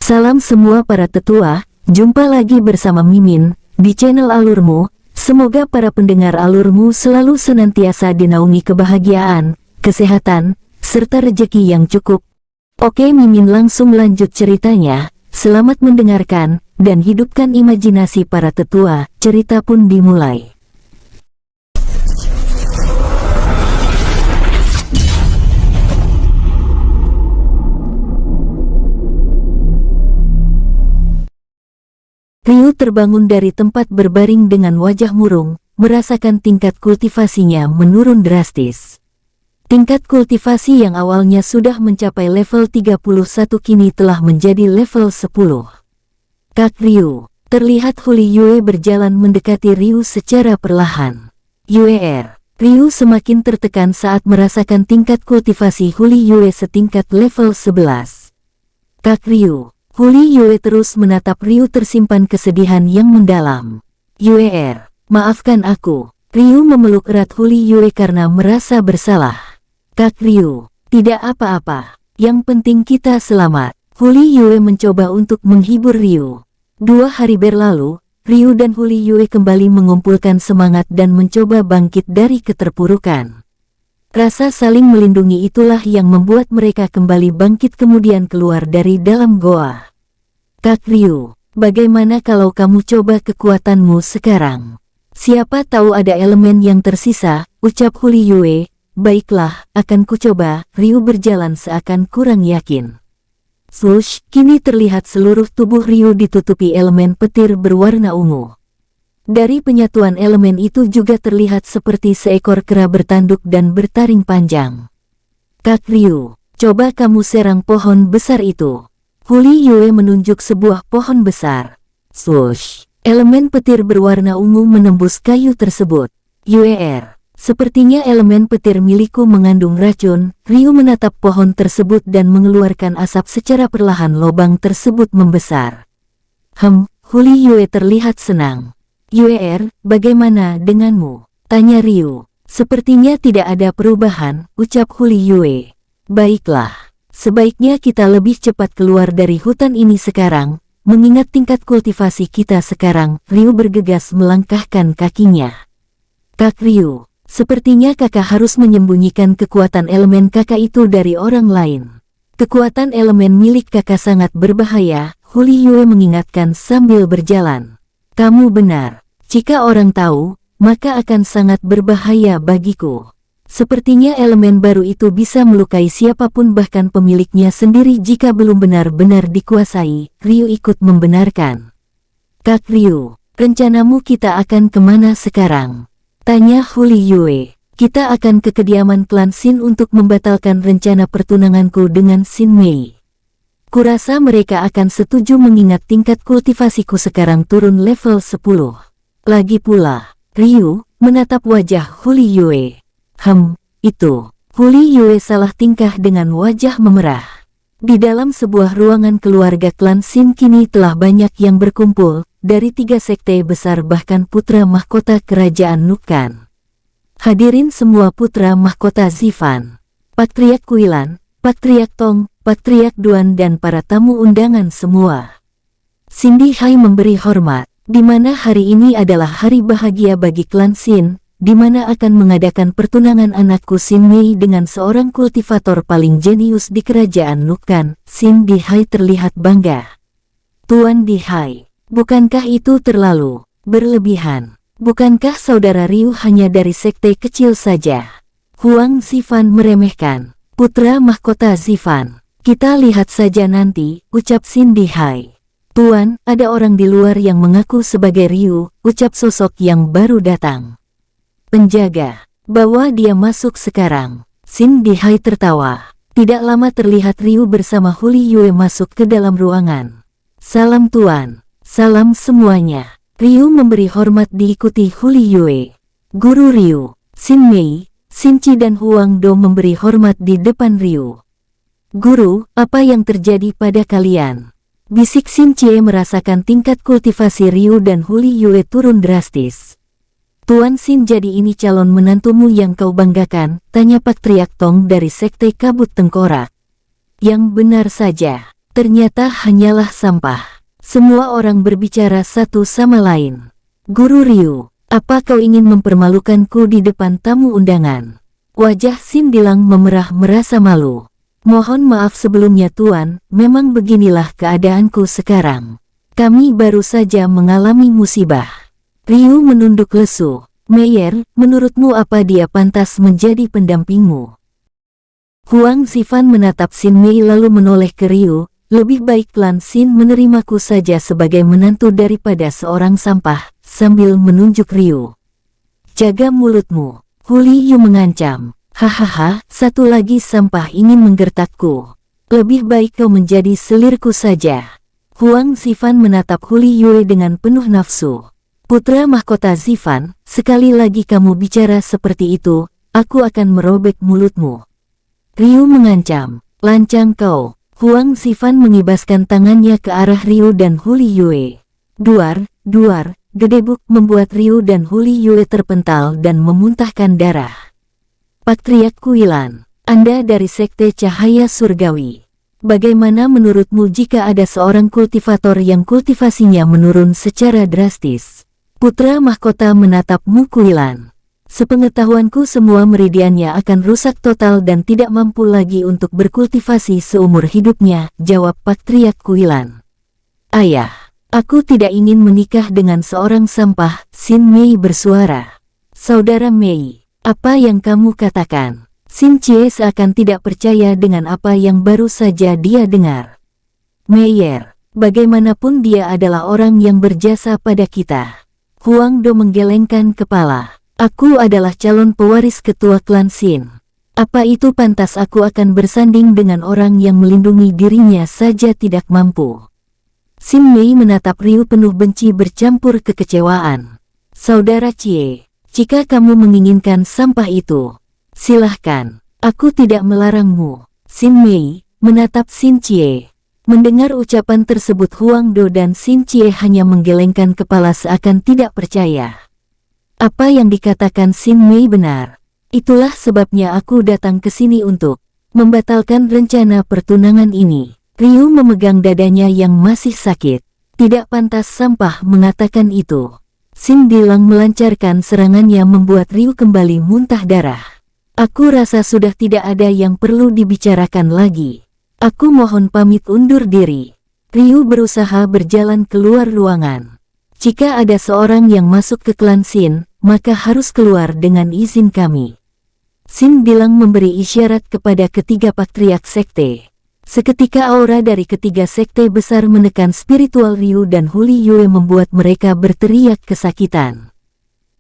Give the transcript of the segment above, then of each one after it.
Salam semua para tetua, jumpa lagi bersama Mimin, di channel Alurmu. Semoga para pendengar Alurmu selalu senantiasa dinaungi kebahagiaan, kesehatan, serta rejeki yang cukup. Oke, Mimin langsung lanjut ceritanya. Selamat mendengarkan, dan hidupkan imajinasi para tetua. Cerita pun dimulai. Ryu terbangun dari tempat berbaring dengan wajah murung, merasakan tingkat kultivasinya menurun drastis. Tingkat kultivasi yang awalnya sudah mencapai level 31 kini telah menjadi level 10. Kak Ryu, terlihat Huli Yue berjalan mendekati Ryu secara perlahan. Ryu semakin tertekan saat merasakan tingkat kultivasi Huli Yue setingkat level 11. Kak Ryu, Huli Yue terus menatap Ryu tersimpan kesedihan yang mendalam. Maafkan aku. Ryu memeluk erat Huli Yue karena merasa bersalah. Kak Ryu, tidak apa-apa. Yang penting kita selamat. Huli Yue mencoba untuk menghibur Ryu. 2 hari berlalu, Ryu dan Huli Yue kembali mengumpulkan semangat dan mencoba bangkit dari keterpurukan. Rasa saling melindungi itulah yang membuat mereka kembali bangkit kemudian keluar dari dalam goa. Kak Ryu, bagaimana kalau kamu coba kekuatanmu sekarang? Siapa tahu ada elemen yang tersisa, ucap Huli Yue. Baiklah, akan kucoba. Ryu berjalan seakan kurang yakin. Swoosh, kini terlihat seluruh tubuh Ryu ditutupi elemen petir berwarna ungu. Dari penyatuan elemen itu juga terlihat seperti seekor kera bertanduk dan bertaring panjang. Kak Ryu, coba kamu serang pohon besar itu. Huli Yue menunjuk sebuah pohon besar. Swoosh, elemen petir berwarna ungu menembus kayu tersebut. Sepertinya elemen petir milikku mengandung racun. Ryu menatap pohon tersebut dan mengeluarkan asap secara perlahan. Lobang tersebut membesar. Huli Yue terlihat senang. Bagaimana denganmu? Tanya Ryu. Sepertinya tidak ada perubahan, ucap Huli Yue. Baiklah, sebaiknya kita lebih cepat keluar dari hutan ini sekarang, mengingat tingkat kultivasi kita sekarang. Ryu bergegas melangkahkan kakinya. Kak Ryu, sepertinya kakak harus menyembunyikan kekuatan elemen kakak itu dari orang lain. Kekuatan elemen milik kakak sangat berbahaya, Huli Yue mengingatkan sambil berjalan. Kamu benar. Jika orang tahu, maka akan sangat berbahaya bagiku. Sepertinya elemen baru itu bisa melukai siapapun bahkan pemiliknya sendiri jika belum benar-benar dikuasai. Ryu ikut membenarkan. Kak Ryu, rencanamu kita akan kemana sekarang? Tanya Huli Yue. Kita akan ke kediaman klan Shin untuk membatalkan rencana pertunanganku dengan Shin Mei. Kurasa mereka akan setuju mengingat tingkat kultivasiku sekarang turun level 10. Lagi pula, Ryu menatap wajah Huli Yue. Itu. Huli Yue salah tingkah dengan wajah memerah. Di dalam sebuah ruangan keluarga klan Shin kini telah banyak yang berkumpul, dari 3 sekte besar bahkan putra mahkota kerajaan Nukan. Hadirin semua putra mahkota Zifan, Patriark Kuilan, Patriark Tong, Patriark Duan dan para tamu undangan semua. Cindy Hai memberi hormat, di mana hari ini adalah hari bahagia bagi klan Shin, di mana akan mengadakan pertunangan anakku Shin Mei dengan seorang kultivator paling jenius di kerajaan Nukan. Cindy Hai terlihat bangga. Tuan Di Hai, bukankah itu terlalu berlebihan? Bukankah saudara Ryu hanya dari sekte kecil saja? Huang Zifan meremehkan. Putra mahkota Zifan. Kita lihat saja nanti, ucap Cindy Hai. Tuan, ada orang di luar yang mengaku sebagai Ryu, ucap sosok yang baru datang. Penjaga, bawa dia masuk sekarang. Cindy Hai tertawa. Tidak lama terlihat Ryu bersama Huli Yue masuk ke dalam ruangan. Salam Tuan, salam semuanya. Ryu memberi hormat diikuti Huli Yue. Guru Ryu, Shin Mei, Shin Chi dan Huang Do memberi hormat di depan Ryu. Guru, apa yang terjadi pada kalian? Bisik Shin Chi merasakan tingkat kultivasi Ryu dan Huli Yue turun drastis. Tuan Shin, jadi ini calon menantumu yang kau banggakan? Tanya Patriark Tong dari sekte kabut tengkorak. Yang benar saja. Ternyata hanyalah sampah. Semua orang berbicara satu sama lain. Guru Ryu, apa kau ingin mempermalukanku di depan tamu undangan? Wajah Sin Dilang memerah merasa malu. Mohon maaf sebelumnya Tuan, memang beginilah keadaanku sekarang. Kami baru saja mengalami musibah. Ryu menunduk lesu. Meyer, menurutmu apa dia pantas menjadi pendampingmu? Huang Zifan menatap Sin Mei lalu menoleh ke Ryu. Lebih baik klan Sin menerimaku saja sebagai menantu daripada seorang sampah, sambil menunjuk Ryu. Jaga mulutmu, Hu Liyu mengancam. Hahaha, satu lagi sampah ingin menggertakku. Lebih baik kau menjadi selirku saja. Huang Zifan menatap Hu Liyu dengan penuh nafsu. Putra mahkota Zifan, sekali lagi kamu bicara seperti itu, aku akan merobek mulutmu. Ryu mengancam, lancang kau. Huang Zifan mengibaskan tangannya ke arah Ryu dan Hu Liyue. Duar, gedebuk membuat Ryu dan Hu Liyue terpental dan memuntahkan darah. Patriark Kuilan, Anda dari Sekte Cahaya Surgawi. Bagaimana menurutmu jika ada seorang kultivator yang kultivasinya menurun secara drastis? Putra mahkota menatap Mu Kuilan. Sepengetahuanku semua meridiannya akan rusak total dan tidak mampu lagi untuk berkultivasi seumur hidupnya, jawab Patriark Kuilan. Ayah, aku tidak ingin menikah dengan seorang sampah, Sin Mei bersuara. Saudara Mei, apa yang kamu katakan? Sin Cie seakan tidak percaya dengan apa yang baru saja dia dengar. Meyer, bagaimanapun dia adalah orang yang berjasa pada kita. Huang Do menggelengkan kepala. Aku adalah calon pewaris ketua klan Sin. Apa itu pantas aku akan bersanding dengan orang yang melindungi dirinya saja tidak mampu? Sin Mei menatap Ryu penuh benci bercampur kekecewaan. Saudara Cie, jika kamu menginginkan sampah itu, silahkan, aku tidak melarangmu. Sin Mei menatap Sin Cie. Mendengar ucapan tersebut Huang Do dan Sin Cie hanya menggelengkan kepala seakan tidak percaya. Apa yang dikatakan Sin Mei benar. Itulah sebabnya aku datang ke sini untuk membatalkan rencana pertunangan ini. Ryu memegang dadanya yang masih sakit. Tidak pantas sampah mengatakan itu. Sin Dilang melancarkan serangannya membuat Ryu kembali muntah darah. Aku rasa sudah tidak ada yang perlu dibicarakan lagi. Aku mohon pamit undur diri. Ryu berusaha berjalan keluar ruangan. Jika ada seorang yang masuk ke klan Sin, maka harus keluar dengan izin kami. Sin Dilang memberi isyarat kepada ketiga patriark sekte. Seketika aura dari ketiga sekte besar menekan spiritual Ryu dan Hu Liyue membuat mereka berteriak kesakitan.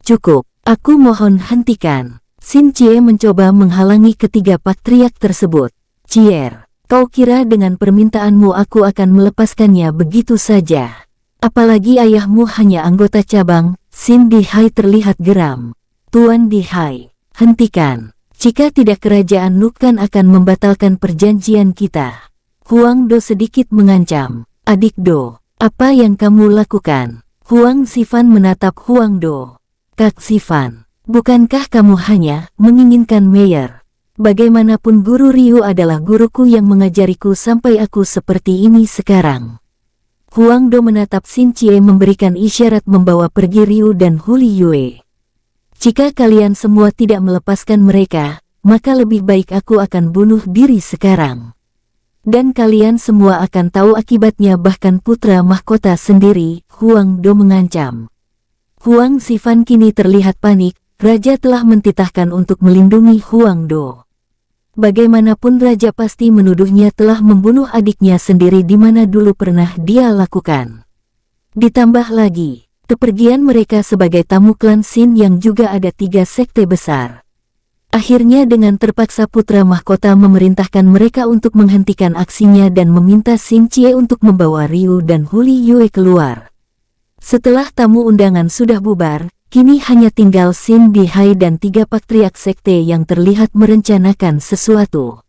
Cukup, aku mohon hentikan. Sin Cie mencoba menghalangi ketiga patriark tersebut. Cier, kau kira dengan permintaanmu aku akan melepaskannya begitu saja? Apalagi ayahmu hanya anggota cabang. Sin Dihai terlihat geram. Tuan Dihai, hentikan. Jika tidak kerajaan Nukan akan membatalkan perjanjian kita. Huang Do sedikit mengancam. Adik Do, apa yang kamu lakukan? Huang Zifan menatap Huang Do. Kak Zifan, bukankah kamu hanya menginginkan Meyer? Bagaimanapun Guru Ryu adalah guruku yang mengajariku sampai aku seperti ini sekarang. Huang Do menatap Sin Cie memberikan isyarat membawa pergi Ryu dan Hu Liyue. Jika kalian semua tidak melepaskan mereka, maka lebih baik aku akan bunuh diri sekarang. Dan kalian semua akan tahu akibatnya bahkan putra mahkota sendiri, Huang Do mengancam. Huang Zifan kini terlihat panik, raja telah mentitahkan untuk melindungi Huang Do. Bagaimanapun raja pasti menuduhnya telah membunuh adiknya sendiri di mana dulu pernah dia lakukan. Ditambah lagi, kepergian mereka sebagai tamu klan Sin yang juga ada 3 sekte besar. Akhirnya dengan terpaksa putra mahkota memerintahkan mereka untuk menghentikan aksinya dan meminta Sin Cie untuk membawa Ryu dan Hu Liyue keluar. Setelah tamu undangan sudah bubar, kini hanya tinggal Sin Dihai dan 3 patriark sekte yang terlihat merencanakan sesuatu.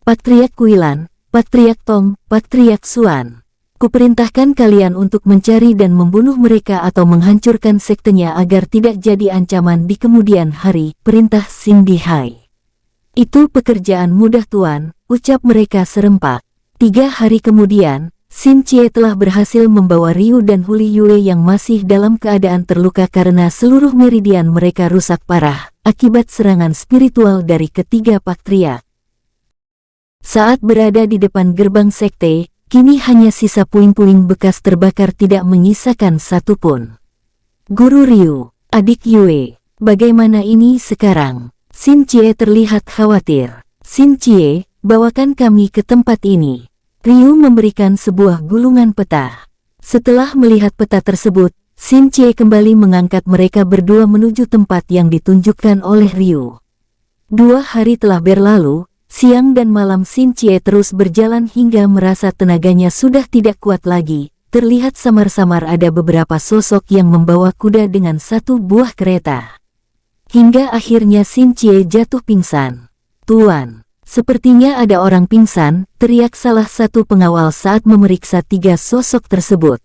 Patriark Kuilan, Patriark Tong, Patriark Suan. Kuperintahkan kalian untuk mencari dan membunuh mereka atau menghancurkan sektenya agar tidak jadi ancaman di kemudian hari, perintah Sin Dihai. Itu pekerjaan mudah Tuan, ucap mereka serempak. 3 hari kemudian, Xin Chie telah berhasil membawa Ryu dan Huli Yue yang masih dalam keadaan terluka karena seluruh meridian mereka rusak parah akibat serangan spiritual dari ketiga Paktria. Saat berada di depan gerbang sekte, kini hanya sisa puing-puing bekas terbakar tidak menyisakan satupun. Guru Ryu, adik Yue, bagaimana ini sekarang? Xin Chie terlihat khawatir. Xin Chie, bawakan kami ke tempat ini. Ryu memberikan sebuah gulungan peta. Setelah melihat peta tersebut, Xin Chie kembali mengangkat mereka berdua menuju tempat yang ditunjukkan oleh Ryu. 2 hari telah berlalu, siang dan malam Xin Chie terus berjalan hingga merasa tenaganya sudah tidak kuat lagi. Terlihat samar-samar ada beberapa sosok yang membawa kuda dengan 1 buah kereta. Hingga akhirnya Xin Chie jatuh pingsan. "Tuan, sepertinya ada orang pingsan," teriak salah satu pengawal saat memeriksa 3 sosok tersebut.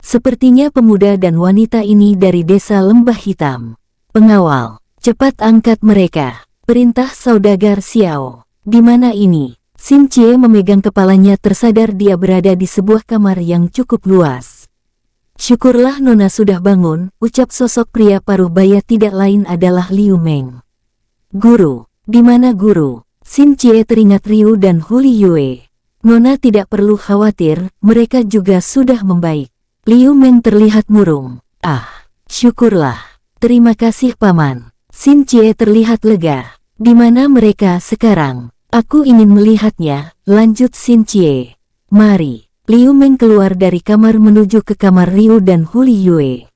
"Sepertinya pemuda dan wanita ini dari desa Lembah Hitam." "Pengawal, cepat angkat mereka," perintah saudagar Xiao. "Di mana ini?" Xin Chie memegang kepalanya tersadar dia berada di sebuah kamar yang cukup luas. "Syukurlah Nona sudah bangun," ucap sosok pria paruh baya tidak lain adalah Liu Meng. "Guru, di mana guru?" Xin Chie teringat Ryu dan Huli Yue. "Nona tidak perlu khawatir, mereka juga sudah membaik." Liu Meng terlihat murung. "Ah, syukurlah. Terima kasih Paman." Xin Chie terlihat lega. "Di mana mereka sekarang? Aku ingin melihatnya," lanjut Xin Chie. "Mari." Liu Meng keluar dari kamar menuju ke kamar Ryu dan Huli Yue.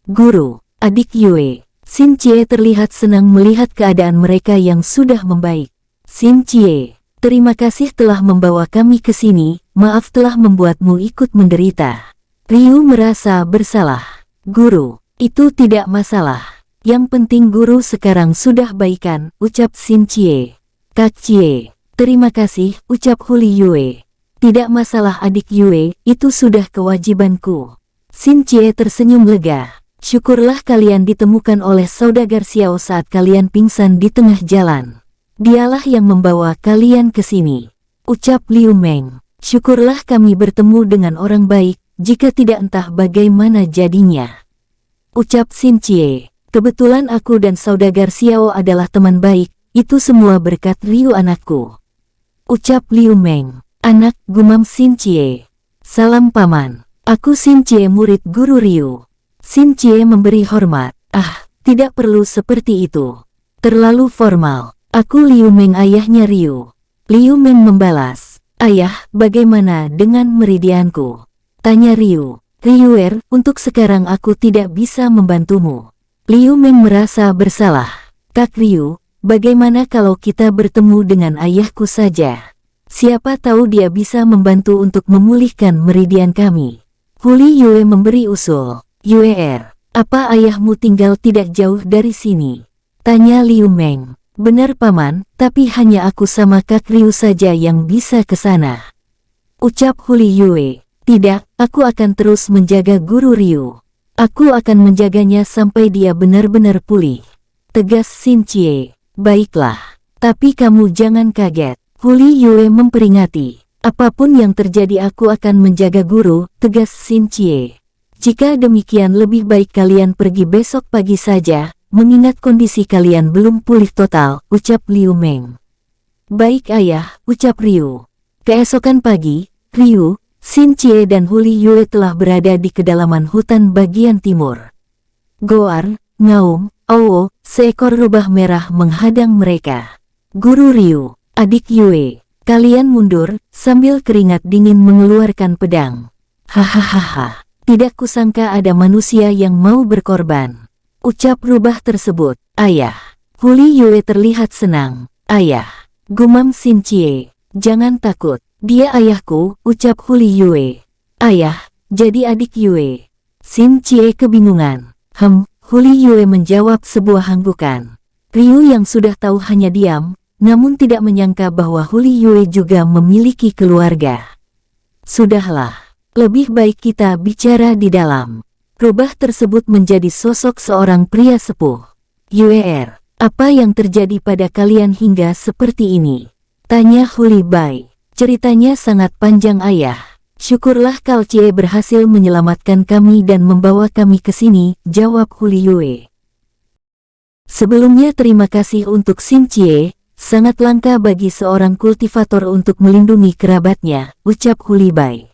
"Guru, adik Yue." Xin Chie terlihat senang melihat keadaan mereka yang sudah membaik. "Xin Chie, terima kasih telah membawa kami ke sini, maaf telah membuatmu ikut menderita." Ryu merasa bersalah. "Guru, itu tidak masalah. Yang penting guru sekarang sudah baikan," ucap Xin Chie. "Kak Chie, terima kasih," ucap Huli Yue. "Tidak masalah adik Yue, itu sudah kewajibanku." Xin Chie tersenyum lega. "Syukurlah kalian ditemukan oleh saudagar Xiao saat kalian pingsan di tengah jalan. Dialah yang membawa kalian ke sini," ucap Liu Meng. "Syukurlah kami bertemu dengan orang baik, jika tidak entah bagaimana jadinya," ucap Xin Chie. "Kebetulan aku dan saudagar Xiao adalah teman baik, itu semua berkat Ryu anakku," ucap Liu Meng. "Anak," gumam Xin Chie. "Salam Paman. Aku Xin Chie murid guru Ryu." Xin Chie memberi hormat. "Ah, tidak perlu seperti itu. Terlalu formal. Aku Liu Meng ayahnya Ryu." Liu Meng membalas. "Ayah, bagaimana dengan meridianku?" tanya Ryu. "Ryuer, untuk sekarang aku tidak bisa membantumu." Liu Meng merasa bersalah. "Kak Ryu, bagaimana kalau kita bertemu dengan ayahku saja? Siapa tahu dia bisa membantu untuk memulihkan meridian kami." Huli Yue memberi usul. "Yuer, apa ayahmu tinggal tidak jauh dari sini?" tanya Liu Meng. "Benar Paman, tapi hanya aku sama Kak Ryu saja yang bisa ke sana," ucap Huli Yue. "Tidak, aku akan terus menjaga guru Ryu. Aku akan menjaganya sampai dia benar-benar pulih," tegas Xin Chie. "Baiklah, tapi kamu jangan kaget," Huli Yue memperingati. "Apapun yang terjadi aku akan menjaga guru," tegas Xin Chie. "Jika demikian lebih baik kalian pergi besok pagi saja, mengingat kondisi kalian belum pulih total," ucap Liu Meng. "Baik ayah," ucap Ryu. Keesokan pagi, Ryu, Xin Chie dan Huli Yue telah berada di kedalaman hutan bagian timur. Goar, ngaum, Owo, seekor rubah merah menghadang mereka. "Guru Ryu, adik Yue, kalian mundur," sambil keringat dingin mengeluarkan pedang. "Hahaha, tidak kusangka ada manusia yang mau berkorban," ucap rubah tersebut. "Ayah." Huli Yue terlihat senang. "Ayah," gumam Xin Chie. "Jangan takut. Dia ayahku," ucap Huli Yue. "Ayah, jadi adik Yue?" Xin Chie kebingungan. Huli Yue menjawab sebuah hanggukan. Ryu yang sudah tahu hanya diam, namun tidak menyangka bahwa Huli Yue juga memiliki keluarga. "Sudahlah, lebih baik kita bicara di dalam." Rubah tersebut menjadi sosok seorang pria sepuh. "Yuer, apa yang terjadi pada kalian hingga seperti ini?" tanya Huli Bai. Ceritanya sangat panjang ayah. Syukurlah Kalcie berhasil menyelamatkan kami dan membawa kami ke sini, jawab Huli Yue. Sebelumnya terima kasih untuk Xin Cie, sangat langka bagi seorang kultivator untuk melindungi kerabatnya, ucap Huli Bai.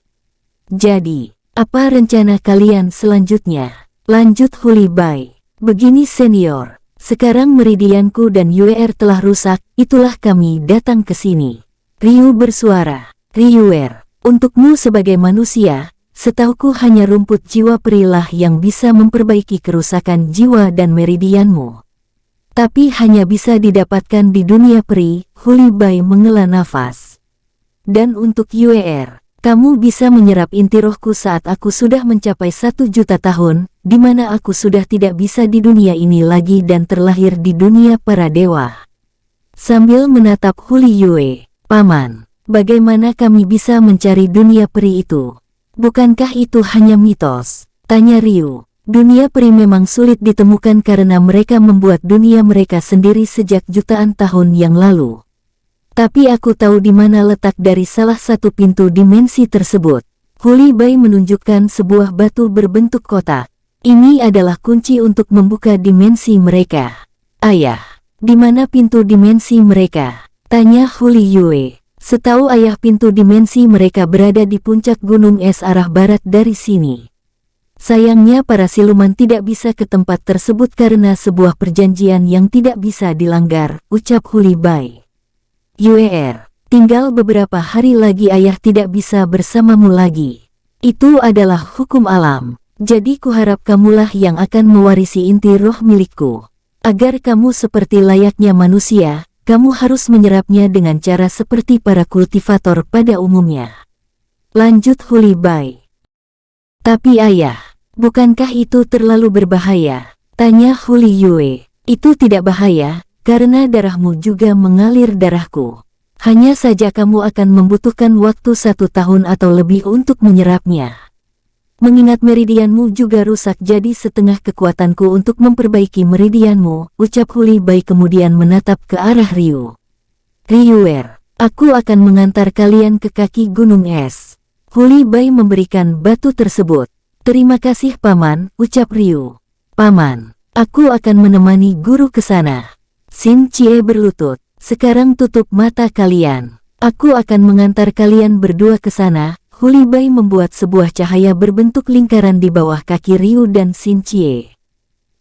Jadi, apa rencana kalian selanjutnya? Lanjut Huli Bai. Begini senior, sekarang meridianku dan UR telah rusak, itulah kami datang ke sini. Ryu bersuara, Ryuer. Untukmu sebagai manusia, setauku hanya rumput jiwa perilah yang bisa memperbaiki kerusakan jiwa dan meridianmu. Tapi hanya bisa didapatkan di dunia peri, Huli Bai menghela nafas. Dan untuk UER, kamu bisa menyerap inti rohku saat aku sudah mencapai 1 juta tahun, di mana aku sudah tidak bisa di dunia ini lagi dan terlahir di dunia para dewa. Sambil menatap Huli Yue, Paman. Bagaimana kami bisa mencari dunia peri itu? Bukankah itu hanya mitos? Tanya Ryu. Dunia peri memang sulit ditemukan karena mereka membuat dunia mereka sendiri sejak jutaan tahun yang lalu. Tapi aku tahu di mana letak dari salah satu pintu dimensi tersebut. Huli Bai menunjukkan sebuah batu berbentuk kotak. Ini adalah kunci untuk membuka dimensi mereka. Ayah, di mana pintu dimensi mereka? Tanya Huli Yue. Setahu ayah pintu dimensi mereka berada di puncak gunung es arah barat dari sini. Sayangnya para siluman tidak bisa ke tempat tersebut karena sebuah perjanjian yang tidak bisa dilanggar, ucap Huli Bai. UER, tinggal beberapa hari lagi ayah tidak bisa bersamamu lagi. Itu adalah hukum alam, jadi kuharap kamulah yang akan mewarisi inti roh milikku. Agar kamu seperti layaknya manusia, kamu harus menyerapnya dengan cara seperti para kultivator pada umumnya. Lanjut Huli Bai. Tapi ayah, bukankah itu terlalu berbahaya? Tanya Huli Yue. Itu tidak bahaya, karena darahmu juga mengalir darahku. Hanya saja kamu akan membutuhkan waktu 1 tahun atau lebih untuk menyerapnya. Mengingat meridianmu juga rusak jadi setengah kekuatanku untuk memperbaiki meridianmu, ucap Huli Bai kemudian menatap ke arah Ryu. Ryuer, aku akan mengantar kalian ke kaki gunung es. Huli Bai memberikan batu tersebut. Terima kasih Paman, ucap Ryu. Paman, aku akan menemani guru ke sana. Xin Cie berlutut, sekarang tutup mata kalian. Aku akan mengantar kalian berdua ke sana. Huli Bai membuat sebuah cahaya berbentuk lingkaran di bawah kaki Ryu dan Xin Cie.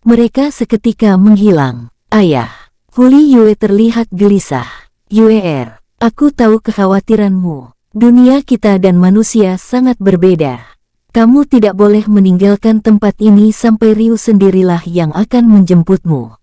Mereka seketika menghilang. Ayah, Huli Yue terlihat gelisah. UER, aku tahu kekhawatiranmu. Dunia kita dan manusia sangat berbeda. Kamu tidak boleh meninggalkan tempat ini sampai Ryu sendirilah yang akan menjemputmu.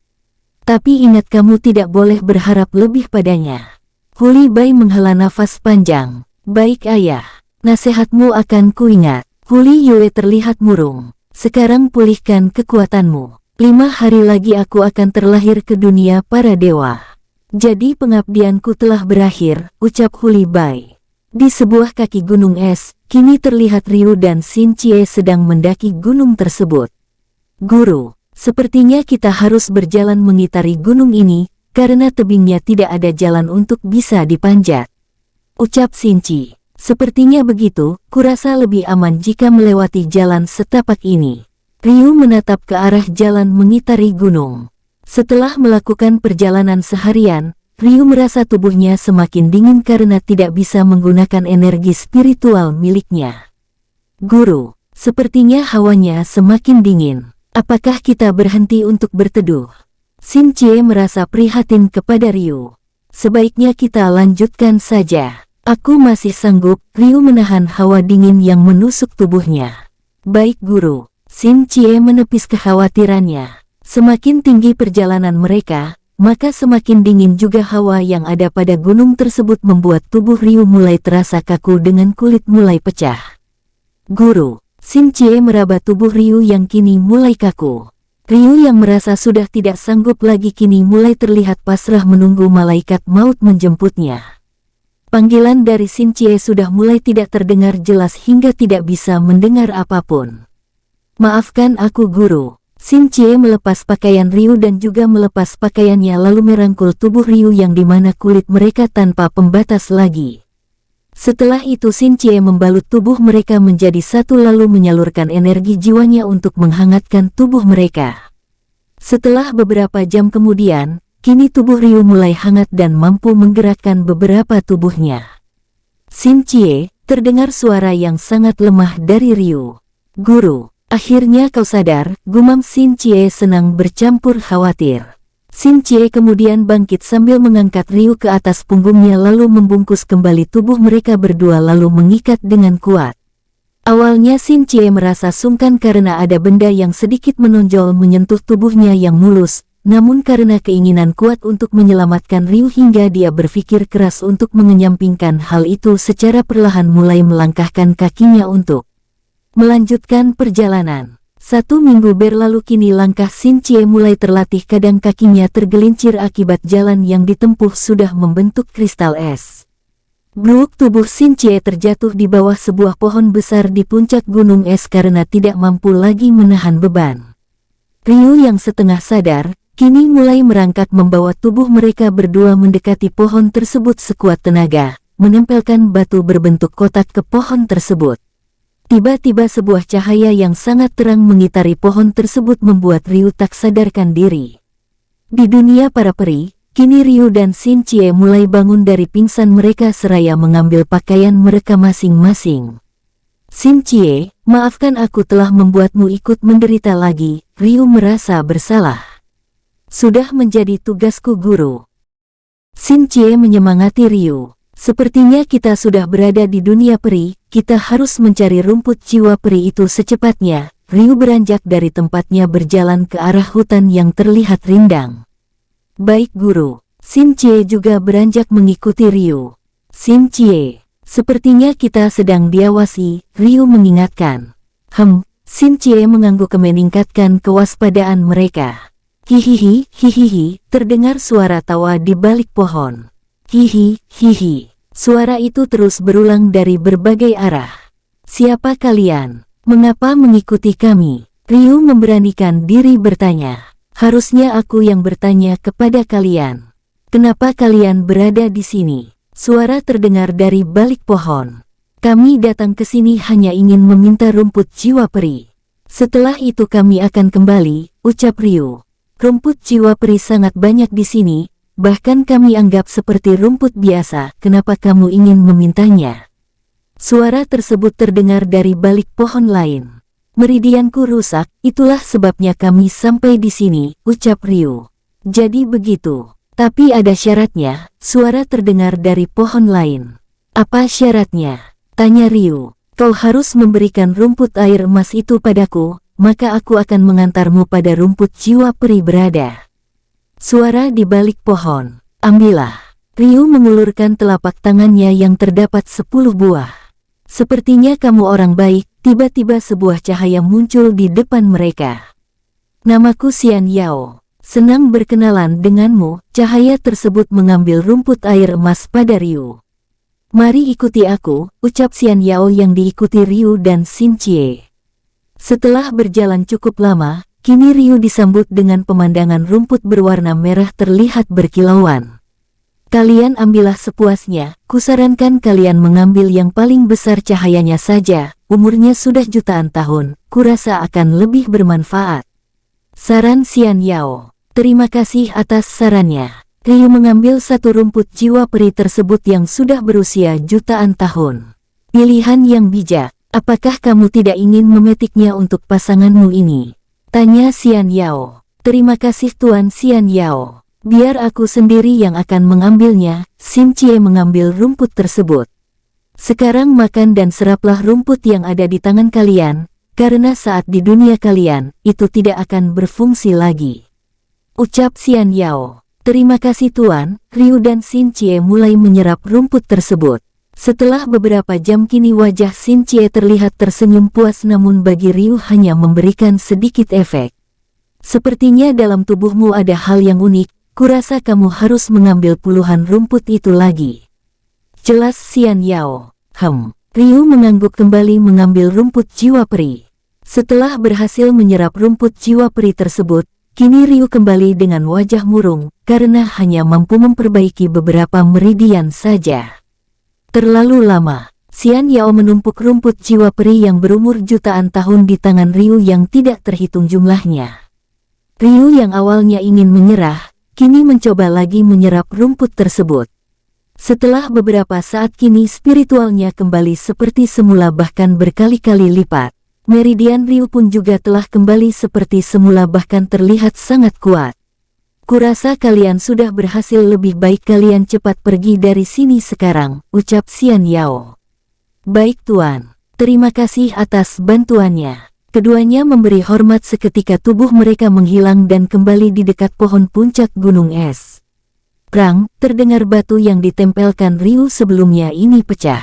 Tapi ingat kamu tidak boleh berharap lebih padanya. Huli Bai menghela nafas panjang. Baik ayah. Nasihatmu akan kuingat. Huli Yue terlihat murung. Sekarang pulihkan kekuatanmu. 5 hari lagi aku akan terlahir ke dunia para dewa. Jadi pengabdianku telah berakhir, ucap Huli Bai. Di sebuah kaki gunung es, kini terlihat Ryu dan Xin Cie sedang mendaki gunung tersebut. Guru, sepertinya kita harus berjalan mengitari gunung ini, karena tebingnya tidak ada jalan untuk bisa dipanjat. Ucap Xin Cie. Sepertinya begitu, kurasa lebih aman jika melewati jalan setapak ini. Ryu menatap ke arah jalan mengitari gunung. Setelah melakukan perjalanan seharian, Ryu merasa tubuhnya semakin dingin karena tidak bisa menggunakan energi spiritual miliknya. Guru, sepertinya hawanya semakin dingin. Apakah kita berhenti untuk berteduh? Xin Cie merasa prihatin kepada Ryu. Sebaiknya kita lanjutkan saja. Aku masih sanggup. Ryu menahan hawa dingin yang menusuk tubuhnya. Baik guru. Xin Cie menepis kekhawatirannya. Semakin tinggi perjalanan mereka, maka semakin dingin juga hawa yang ada pada gunung tersebut membuat tubuh Ryu mulai terasa kaku dengan kulit mulai pecah. Guru. Xin Cie meraba tubuh Ryu yang kini mulai kaku. Ryu yang merasa sudah tidak sanggup lagi kini mulai terlihat pasrah menunggu malaikat maut menjemputnya. Panggilan dari Xin Cie sudah mulai tidak terdengar jelas hingga tidak bisa mendengar apapun. Maafkan aku guru. Xin Cie melepas pakaian Ryu dan juga melepas pakaiannya lalu merangkul tubuh Ryu yang dimana kulit mereka tanpa pembatas lagi. Setelah itu Xinjie membalut tubuh mereka menjadi satu lalu menyalurkan energi jiwanya untuk menghangatkan tubuh mereka. Setelah beberapa jam kemudian, kini tubuh Ryu mulai hangat dan mampu menggerakkan beberapa tubuhnya. Xinjie, terdengar suara yang sangat lemah dari Ryu. Guru, akhirnya kau sadar, gumam Xinjie senang bercampur khawatir. Xinjie kemudian bangkit sambil mengangkat Ryu ke atas punggungnya lalu membungkus kembali tubuh mereka berdua lalu mengikat dengan kuat. Awalnya Xinjie merasa sungkan karena ada benda yang sedikit menonjol menyentuh tubuhnya yang mulus, namun karena keinginan kuat untuk menyelamatkan Ryu hingga dia berpikir keras untuk mengenyampingkan hal itu secara perlahan mulai melangkahkan kakinya untuk melanjutkan perjalanan. 1 minggu berlalu kini langkah Xinjie mulai terlatih kadang kakinya tergelincir akibat jalan yang ditempuh sudah membentuk kristal es. Bluk tubuh Xinjie terjatuh di bawah sebuah pohon besar di puncak gunung es karena tidak mampu lagi menahan beban. Ryu yang setengah sadar, kini mulai merangkak membawa tubuh mereka berdua mendekati pohon tersebut sekuat tenaga, menempelkan batu berbentuk kotak ke pohon tersebut. Tiba-tiba sebuah cahaya yang sangat terang mengitari pohon tersebut membuat Ryu tak sadarkan diri. Di dunia para peri, kini Ryu dan Xinjie mulai bangun dari pingsan mereka seraya mengambil pakaian mereka masing-masing. Xinjie, maafkan aku telah membuatmu ikut menderita lagi, Ryu merasa bersalah. Sudah menjadi tugasku guru. Xinjie menyemangati Ryu. Sepertinya kita sudah berada di dunia peri, kita harus mencari rumput jiwa peri itu secepatnya. Ryu beranjak dari tempatnya berjalan ke arah hutan yang terlihat rindang. Baik guru. Xinjie juga beranjak mengikuti Ryu. Xinjie, sepertinya kita sedang diawasi, Ryu mengingatkan. Xinjie mengangguk meningkatkan kewaspadaan mereka. Hihihi, hihihi, terdengar suara tawa di balik pohon. Hihi, hihi. Suara itu terus berulang dari berbagai arah. Siapa kalian? Mengapa mengikuti kami? Ryu memberanikan diri bertanya. Harusnya aku yang bertanya kepada kalian. Kenapa kalian berada di sini? Suara terdengar dari balik pohon. Kami datang ke sini hanya ingin meminta rumput jiwa peri. Setelah itu kami akan kembali, ucap Ryu. Rumput jiwa peri sangat banyak di sini. Bahkan kami anggap seperti rumput biasa, kenapa kamu ingin memintanya? Suara tersebut terdengar dari balik pohon lain. Meridianku rusak, itulah sebabnya kami sampai di sini, ucap Ryu. Jadi begitu. Tapi ada syaratnya, suara terdengar dari pohon lain. Apa syaratnya? Tanya Ryu. Kau harus memberikan rumput air emas itu padaku, maka aku akan mengantarmu pada rumput jiwa peri berada. Suara di balik pohon. Ambillah. Ryu mengulurkan telapak tangannya yang terdapat 10 buah. Sepertinya kamu orang baik, tiba-tiba sebuah cahaya muncul di depan mereka. Namaku Xian Yao. Senang berkenalan denganmu, cahaya tersebut mengambil rumput air emas pada Ryu. Mari ikuti aku, ucap Xian Yao yang diikuti Ryu dan Xinjie. Setelah berjalan cukup lama, kini Ryu disambut dengan pemandangan rumput berwarna merah terlihat berkilauan. Kalian ambillah sepuasnya, kusarankan kalian mengambil yang paling besar cahayanya saja, umurnya sudah jutaan tahun, kurasa akan lebih bermanfaat. Saran Xian Yao. Terima kasih atas sarannya. Ryu mengambil satu rumput jiwa peri tersebut yang sudah berusia jutaan tahun. Pilihan yang bijak, apakah kamu tidak ingin memetiknya untuk pasanganmu ini? Tanya Xian Yao. Terima kasih Tuan Xian Yao. Biar aku sendiri yang akan mengambilnya. Xinjie mengambil rumput tersebut. Sekarang makan dan seraplah rumput yang ada di tangan kalian, karena saat di dunia kalian, itu tidak akan berfungsi lagi. Ucap Xian Yao. Terima kasih Tuan. Ryu dan Xinjie mulai menyerap rumput tersebut. Setelah beberapa jam kini wajah Xinjie terlihat tersenyum puas namun bagi Ryu hanya memberikan sedikit efek. Sepertinya dalam tubuhmu ada hal yang unik, kurasa kamu harus mengambil puluhan rumput itu lagi. Jelas Xian Yao. Ryu mengangguk kembali mengambil rumput jiwa peri. Setelah berhasil menyerap rumput jiwa peri tersebut, kini Ryu kembali dengan wajah murung, karena hanya mampu memperbaiki beberapa meridian saja. Terlalu lama. Xian Yao menumpuk rumput jiwa peri yang berumur jutaan tahun di tangan Ryu yang tidak terhitung jumlahnya. Ryu yang awalnya ingin menyerah, kini mencoba lagi menyerap rumput tersebut. Setelah beberapa saat kini spiritualnya kembali seperti semula bahkan berkali-kali lipat. Meridian Ryu pun juga telah kembali seperti semula bahkan terlihat sangat kuat. Kurasa kalian sudah berhasil, lebih baik kalian cepat pergi dari sini sekarang, ucap Xian Yao. Baik Tuan, terima kasih atas bantuannya. Keduanya memberi hormat seketika tubuh mereka menghilang dan kembali di dekat pohon puncak gunung es. Prang, terdengar batu yang ditempelkan Ryu sebelumnya ini pecah.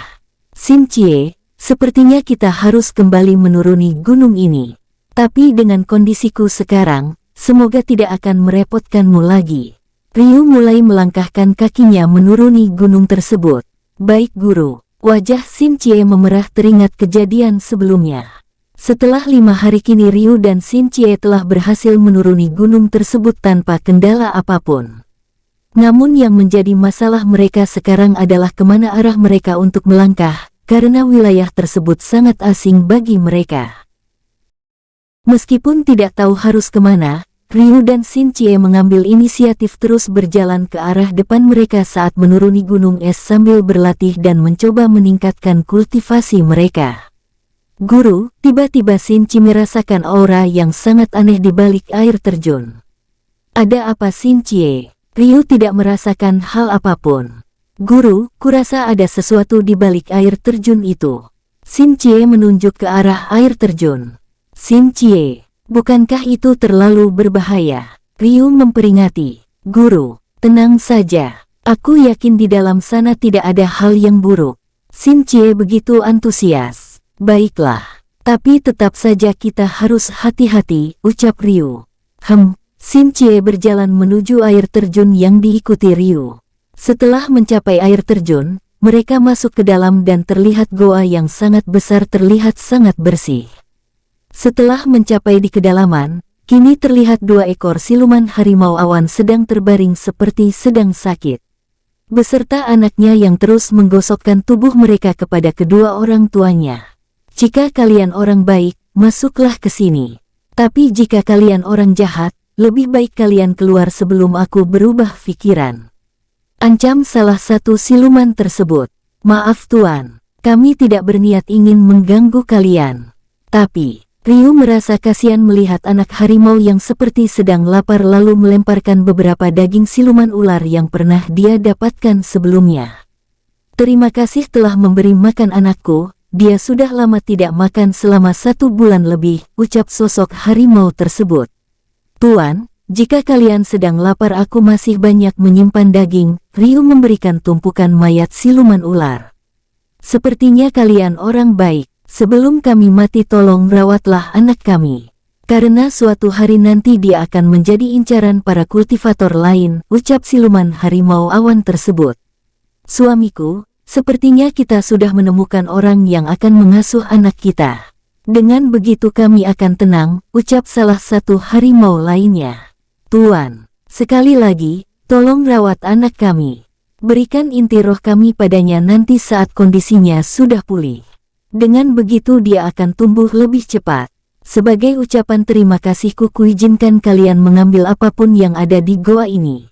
Xin Cie, sepertinya kita harus kembali menuruni gunung ini. Tapi dengan kondisiku sekarang, semoga tidak akan merepotkanmu lagi. Ryu mulai melangkahkan kakinya menuruni gunung tersebut. Baik Guru. Wajah Xin Cie memerah teringat kejadian sebelumnya. Setelah 5 hari kini Ryu dan Xin Cie telah berhasil menuruni gunung tersebut tanpa kendala apapun. Namun yang menjadi masalah mereka sekarang adalah kemana arah mereka untuk melangkah, karena wilayah tersebut sangat asing bagi mereka. Meskipun tidak tahu harus kemana, Ryu dan Xin Cie mengambil inisiatif terus berjalan ke arah depan mereka saat menuruni gunung es sambil berlatih dan mencoba meningkatkan kultivasi mereka. Guru, tiba-tiba Xin Cie merasakan aura yang sangat aneh di balik air terjun. Ada apa Xin Cie? Ryu tidak merasakan hal apapun. Guru, kurasa ada sesuatu di balik air terjun itu. Xin Cie menunjuk ke arah air terjun. Xin Cie, bukankah itu terlalu berbahaya? Ryu memperingati. Guru, tenang saja. Aku yakin di dalam sana tidak ada hal yang buruk. Xin Cie begitu antusias. Baiklah. Tapi tetap saja kita harus hati-hati, ucap Ryu. Xin Cie berjalan menuju air terjun yang diikuti Ryu. Setelah mencapai air terjun, mereka masuk ke dalam dan terlihat goa yang sangat besar terlihat sangat bersih. Setelah mencapai di kedalaman, kini terlihat 2 ekor siluman harimau awan sedang terbaring seperti sedang sakit. Beserta anaknya yang terus menggosokkan tubuh mereka kepada kedua orang tuanya. Jika kalian orang baik, masuklah ke sini. Tapi jika kalian orang jahat, lebih baik kalian keluar sebelum aku berubah pikiran. Ancam salah satu siluman tersebut. Maaf Tuan, kami tidak berniat ingin mengganggu kalian. Tapi Ryu merasa kasihan melihat anak harimau yang seperti sedang lapar lalu melemparkan beberapa daging siluman ular yang pernah dia dapatkan sebelumnya. Terima kasih telah memberi makan anakku, dia sudah lama tidak makan selama 1 bulan lebih, ucap sosok harimau tersebut. Tuan, jika kalian sedang lapar aku masih banyak menyimpan daging, Ryu memberikan tumpukan mayat siluman ular. Sepertinya kalian orang baik. Sebelum kami mati tolong rawatlah anak kami. Karena suatu hari nanti dia akan menjadi incaran para kultivator lain, ucap siluman harimau awan tersebut. Suamiku, sepertinya kita sudah menemukan orang yang akan mengasuh anak kita. Dengan begitu kami akan tenang, ucap salah satu harimau lainnya. Tuan, sekali lagi, tolong rawat anak kami. Berikan inti roh kami padanya nanti saat kondisinya sudah pulih. Dengan begitu dia akan tumbuh lebih cepat. Sebagai ucapan terima kasihku kuizinkan kalian mengambil apapun yang ada di goa ini.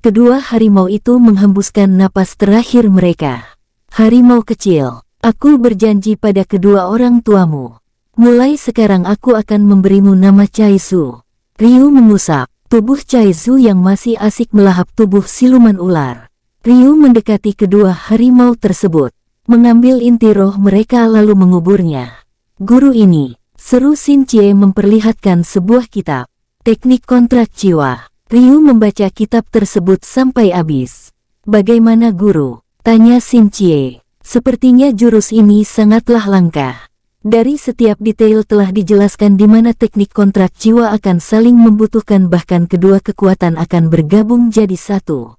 Kedua harimau itu menghembuskan napas terakhir mereka. Harimau kecil, aku berjanji pada kedua orang tuamu. Mulai sekarang aku akan memberimu nama Chaizu. Ryu mengusap tubuh Chaizu yang masih asik melahap tubuh siluman ular. Ryu mendekati kedua harimau tersebut. Mengambil inti roh mereka lalu menguburnya. Guru ini, seru Xin Cie memperlihatkan sebuah kitab. Teknik kontrak jiwa. Ryu membaca kitab tersebut sampai habis. Bagaimana guru? Tanya Xin Cie. Sepertinya jurus ini sangatlah langka. Dari setiap detail telah dijelaskan di mana teknik kontrak jiwa akan saling membutuhkan bahkan kedua kekuatan akan bergabung jadi satu.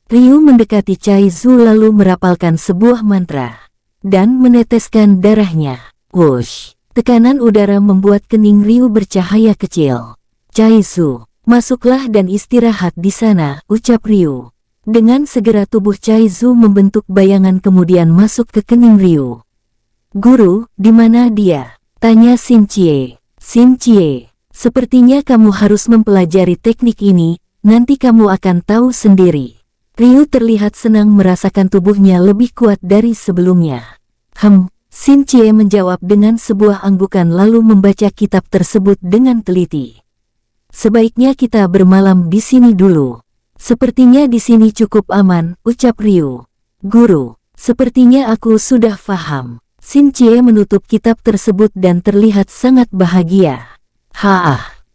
Ryu mendekati Chaizu lalu merapalkan sebuah mantra. Dan meneteskan darahnya. Wush! Tekanan udara membuat kening Ryu bercahaya kecil. Chaizu, masuklah dan istirahat di sana, ucap Ryu. Dengan segera tubuh Chaizu membentuk bayangan kemudian masuk ke kening Ryu. "Guru, di mana dia?" tanya Xin Cie. "Xin Cie, sepertinya kamu harus mempelajari teknik ini, nanti kamu akan tahu sendiri." Ryu terlihat senang merasakan tubuhnya lebih kuat dari sebelumnya. Xin Cie menjawab dengan sebuah anggukan lalu membaca kitab tersebut dengan teliti. "Sebaiknya kita bermalam di sini dulu. Sepertinya di sini cukup aman," ucap Ryu. "Guru, sepertinya aku sudah paham." Xin Cie menutup kitab tersebut dan terlihat sangat bahagia.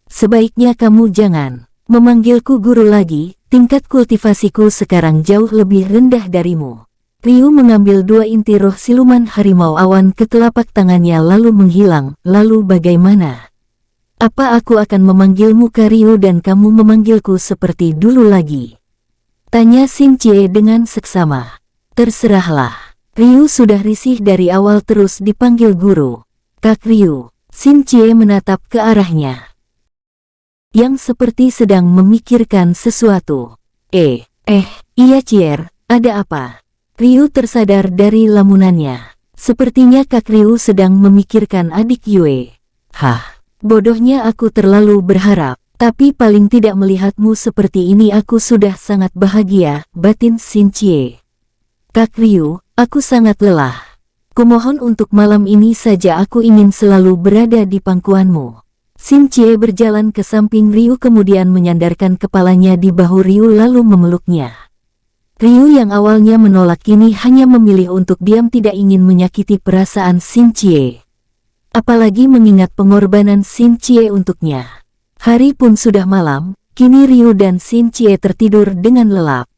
Sebaiknya kamu jangan memanggilku guru lagi, tingkat kultivasiku sekarang jauh lebih rendah darimu." Ryu mengambil 2 inti roh siluman harimau awan ke telapak tangannya lalu menghilang. "Lalu bagaimana? Apa aku akan memanggilmu Ryu dan kamu memanggilku seperti dulu lagi?" tanya Xin Cie dengan seksama. "Terserahlah." Ryu sudah risih dari awal terus dipanggil guru. "Kak Ryu." Xin Cie menatap ke arahnya, yang seperti sedang memikirkan sesuatu. Iya Cier, ada apa?" Ryu tersadar dari lamunannya. Sepertinya Kak Ryu sedang memikirkan adik Yue. Bodohnya aku terlalu berharap, tapi paling tidak melihatmu seperti ini aku sudah sangat bahagia, batin Xin Cie. "Kak Ryu, aku sangat lelah. Kumohon untuk malam ini saja aku ingin selalu berada di pangkuanmu." Xin Cie berjalan ke samping Ryu kemudian menyandarkan kepalanya di bahu Ryu lalu memeluknya. Ryu yang awalnya menolak kini hanya memilih untuk diam, tidak ingin menyakiti perasaan Xin Cie. Apalagi mengingat pengorbanan Xin Cie untuknya. Hari pun sudah malam, kini Ryu dan Xin Cie tertidur dengan lelap.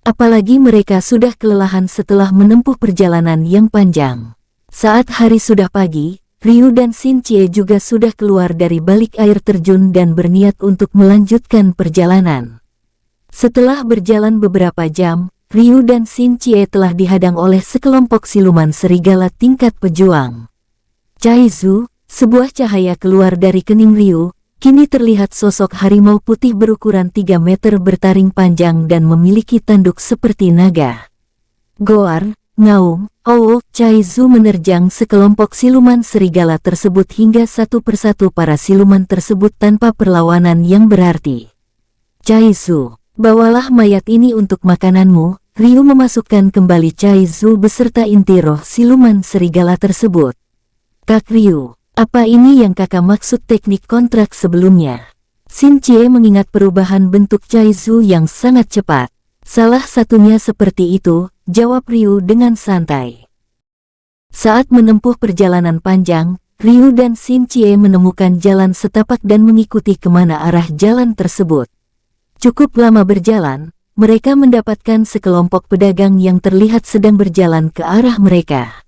Apalagi mereka sudah kelelahan setelah menempuh perjalanan yang panjang. Saat hari sudah pagi, Ryu dan Xin Cie juga sudah keluar dari balik air terjun dan berniat untuk melanjutkan perjalanan. Setelah berjalan beberapa jam, Ryu dan Xin Cie telah dihadang oleh sekelompok siluman serigala tingkat pejuang. "Chaizu," sebuah cahaya keluar dari kening Ryu. Kini terlihat sosok harimau putih berukuran 3 meter bertaring panjang dan memiliki tanduk seperti naga. "Goar, ngaung." Chaizu menerjang sekelompok siluman serigala tersebut hingga satu persatu para siluman tersebut tanpa perlawanan yang berarti. "Chaizu, bawalah mayat ini untuk makananmu." Ryu memasukkan kembali Chaizu beserta inti roh siluman serigala tersebut. "Kak Ryu, apa ini yang kakak maksud teknik kontrak sebelumnya?" Xin Cie mengingat perubahan bentuk Chaizu yang sangat cepat. "Salah satunya seperti itu," jawab Ryu dengan santai. Saat menempuh perjalanan panjang, Ryu dan Xin Cie menemukan jalan setapak dan mengikuti kemana arah jalan tersebut. Cukup lama berjalan, mereka mendapatkan sekelompok pedagang yang terlihat sedang berjalan ke arah mereka.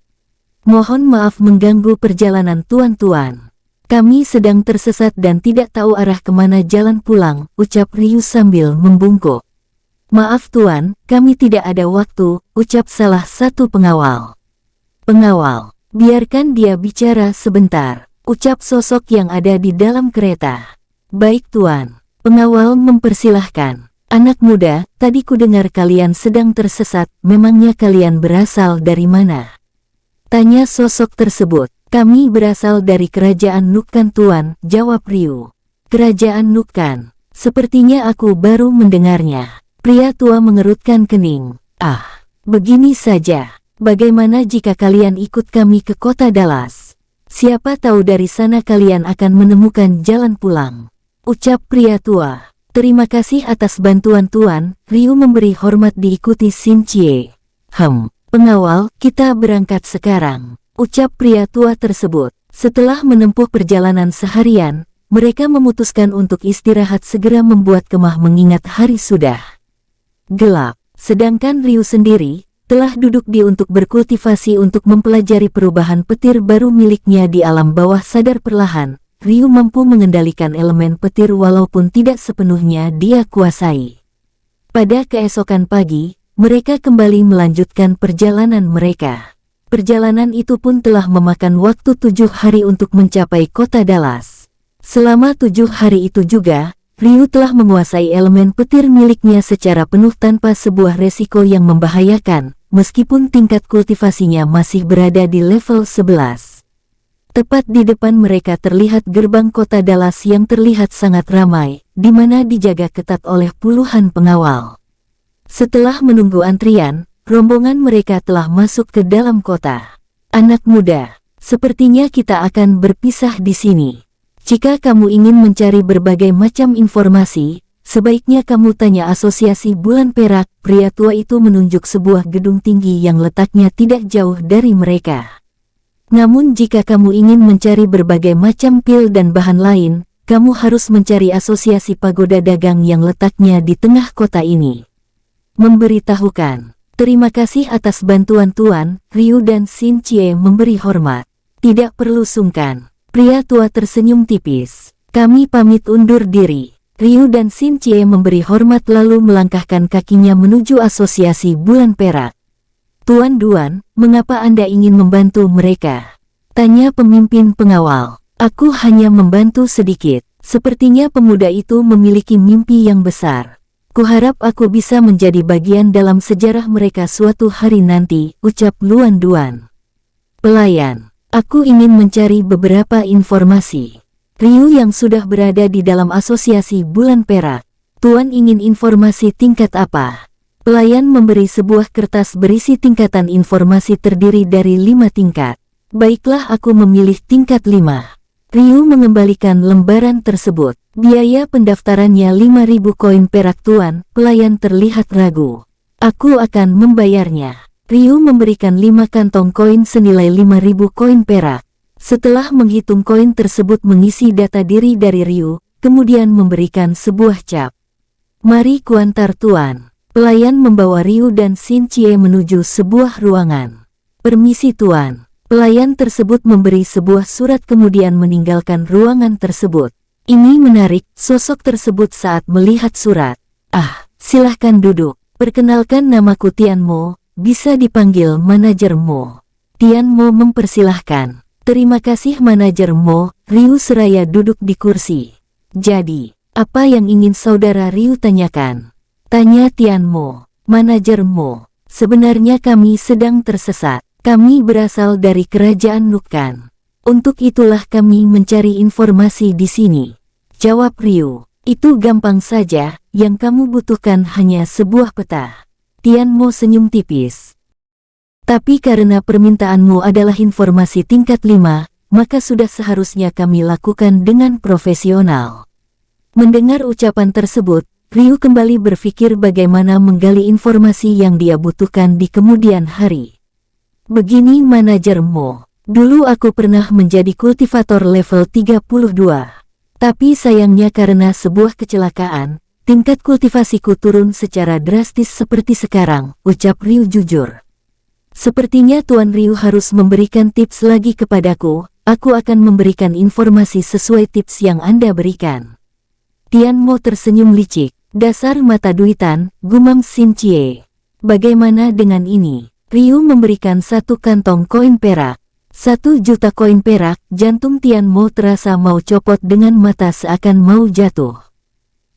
"Mohon maaf mengganggu perjalanan tuan-tuan. Kami sedang tersesat dan tidak tahu arah kemana jalan pulang," ucap Ryu sambil membungkuk. "Maaf tuan, kami tidak ada waktu," ucap salah satu pengawal. "Pengawal, biarkan dia bicara sebentar," ucap sosok yang ada di dalam kereta. "Baik tuan." Pengawal mempersilahkan. "Anak muda, tadi ku dengar kalian sedang tersesat, memangnya kalian berasal dari mana?" tanya sosok tersebut. "Kami berasal dari kerajaan Nukan tuan," jawab Ryu. "Kerajaan Nukan? Sepertinya aku baru mendengarnya." Pria tua mengerutkan kening. Begini saja. Bagaimana jika kalian ikut kami ke kota Dallas? Siapa tahu dari sana kalian akan menemukan jalan pulang," ucap pria tua. "Terima kasih atas bantuan tuan." Ryu memberi hormat diikuti Xin Cie. "Pengawal, kita berangkat sekarang," ucap pria tua tersebut. Setelah menempuh perjalanan seharian, mereka memutuskan untuk istirahat segera membuat kemah mengingat hari sudah gelap. Sedangkan Ryu sendiri telah duduk untuk berkultivasi untuk mempelajari perubahan petir baru miliknya di alam bawah sadar. Perlahan, Ryu mampu mengendalikan elemen petir walaupun tidak sepenuhnya dia kuasai. Pada keesokan pagi, mereka kembali melanjutkan perjalanan mereka. Perjalanan itu pun telah memakan waktu 7 hari untuk mencapai kota Dallas. Selama 7 hari itu juga, Ryu telah menguasai elemen petir miliknya secara penuh tanpa sebuah resiko yang membahayakan, meskipun tingkat kultivasinya masih berada di level 11. Tepat di depan mereka terlihat gerbang kota Dallas yang terlihat sangat ramai, di mana dijaga ketat oleh puluhan pengawal. Setelah menunggu antrian, rombongan mereka telah masuk ke dalam kota. Anak muda, sepertinya kita akan berpisah di sini. Jika kamu ingin mencari berbagai macam informasi, sebaiknya kamu tanya Asosiasi Bulan Perak. Pria tua itu menunjuk sebuah gedung tinggi yang letaknya tidak jauh dari mereka. Namun jika kamu ingin mencari berbagai macam pil dan bahan lain, kamu harus mencari Asosiasi Pagoda Dagang yang letaknya di tengah kota ini. Memberitahukan, terima kasih atas bantuan Tuan. Ryu dan Xin Chie memberi hormat. Tidak perlu sungkan. Pria tua tersenyum tipis. Kami pamit undur diri. Ryu dan Xin Chie memberi hormat lalu melangkahkan kakinya menuju Asosiasi Bulan Perak. Tuan Duan, mengapa Anda ingin membantu mereka? Tanya pemimpin pengawal. Aku hanya membantu sedikit. Sepertinya pemuda itu memiliki mimpi yang besar. Kuharap aku bisa menjadi bagian dalam sejarah mereka suatu hari nanti, ucap Luan Duan. Pelayan. Aku ingin mencari beberapa informasi. Ryu yang sudah berada di dalam Asosiasi Bulan Perak. Tuan ingin informasi tingkat apa? Pelayan memberi sebuah kertas berisi tingkatan informasi terdiri dari 5 tingkat. Baiklah, aku memilih tingkat 5. Ryu mengembalikan lembaran tersebut. Biaya pendaftarannya 5.000 koin perak Tuan. Pelayan terlihat ragu. Aku akan membayarnya. Ryu memberikan 5 kantong koin senilai 5.000 koin perak. Setelah menghitung koin tersebut mengisi data diri dari Ryu, kemudian memberikan sebuah cap. Mari kuantar Tuan. Pelayan membawa Ryu dan Xin Chie menuju sebuah ruangan. Permisi Tuan. Pelayan tersebut memberi sebuah surat kemudian meninggalkan ruangan tersebut. Ini menarik, sosok tersebut saat melihat surat. Ah, silahkan duduk. Perkenalkan, namaku Tian Mo. Bisa dipanggil manajer Mo. Tian Mo mempersilahkan. Terima kasih manajer Mo. Ryu seraya duduk di kursi. Jadi, apa yang ingin saudara Ryu tanyakan? Tanya Tian Mo. Manajer Mo, sebenarnya kami sedang tersesat. Kami berasal dari kerajaan Nukan. Untuk itulah kami mencari informasi di sini. Jawab Ryu. Itu gampang saja, yang kamu butuhkan hanya sebuah peta. Tian Mo senyum tipis. Tapi karena permintaanmu adalah informasi tingkat 5, maka sudah seharusnya kami lakukan dengan profesional. Mendengar ucapan tersebut, Ryu kembali berpikir bagaimana menggali informasi yang dia butuhkan di kemudian hari. Begini manajer Mo, dulu aku pernah menjadi kultivator level 32. Tapi sayangnya karena sebuah kecelakaan, tingkat kultivasiku turun secara drastis seperti sekarang, ucap Ryu jujur. Sepertinya Tuan Ryu harus memberikan tips lagi kepadaku. Aku akan memberikan informasi sesuai tips yang Anda berikan. Tian Mo tersenyum licik. Dasar mata duitan, gumam Xin Chie. Bagaimana dengan ini? Ryu memberikan 1 kantong koin perak. 1 juta koin perak. Jantung Tian Mo terasa mau copot dengan mata seakan mau jatuh.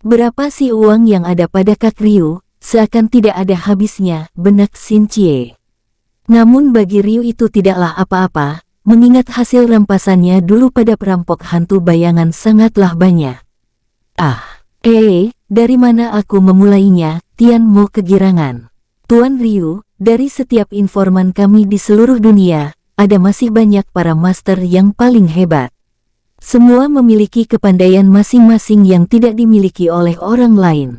Berapa sih uang yang ada pada kak Ryu? Seakan tidak ada habisnya, benak Xin Chie. Namun bagi Ryu itu tidaklah apa-apa, mengingat hasil rampasannya dulu pada perampok hantu bayangan sangatlah banyak. Dari mana aku memulainya? Tian Mo kegirangan. Tuan Ryu, dari setiap informan kami di seluruh dunia, ada masih banyak para master yang paling hebat. Semua memiliki kepandaian masing-masing yang tidak dimiliki oleh orang lain.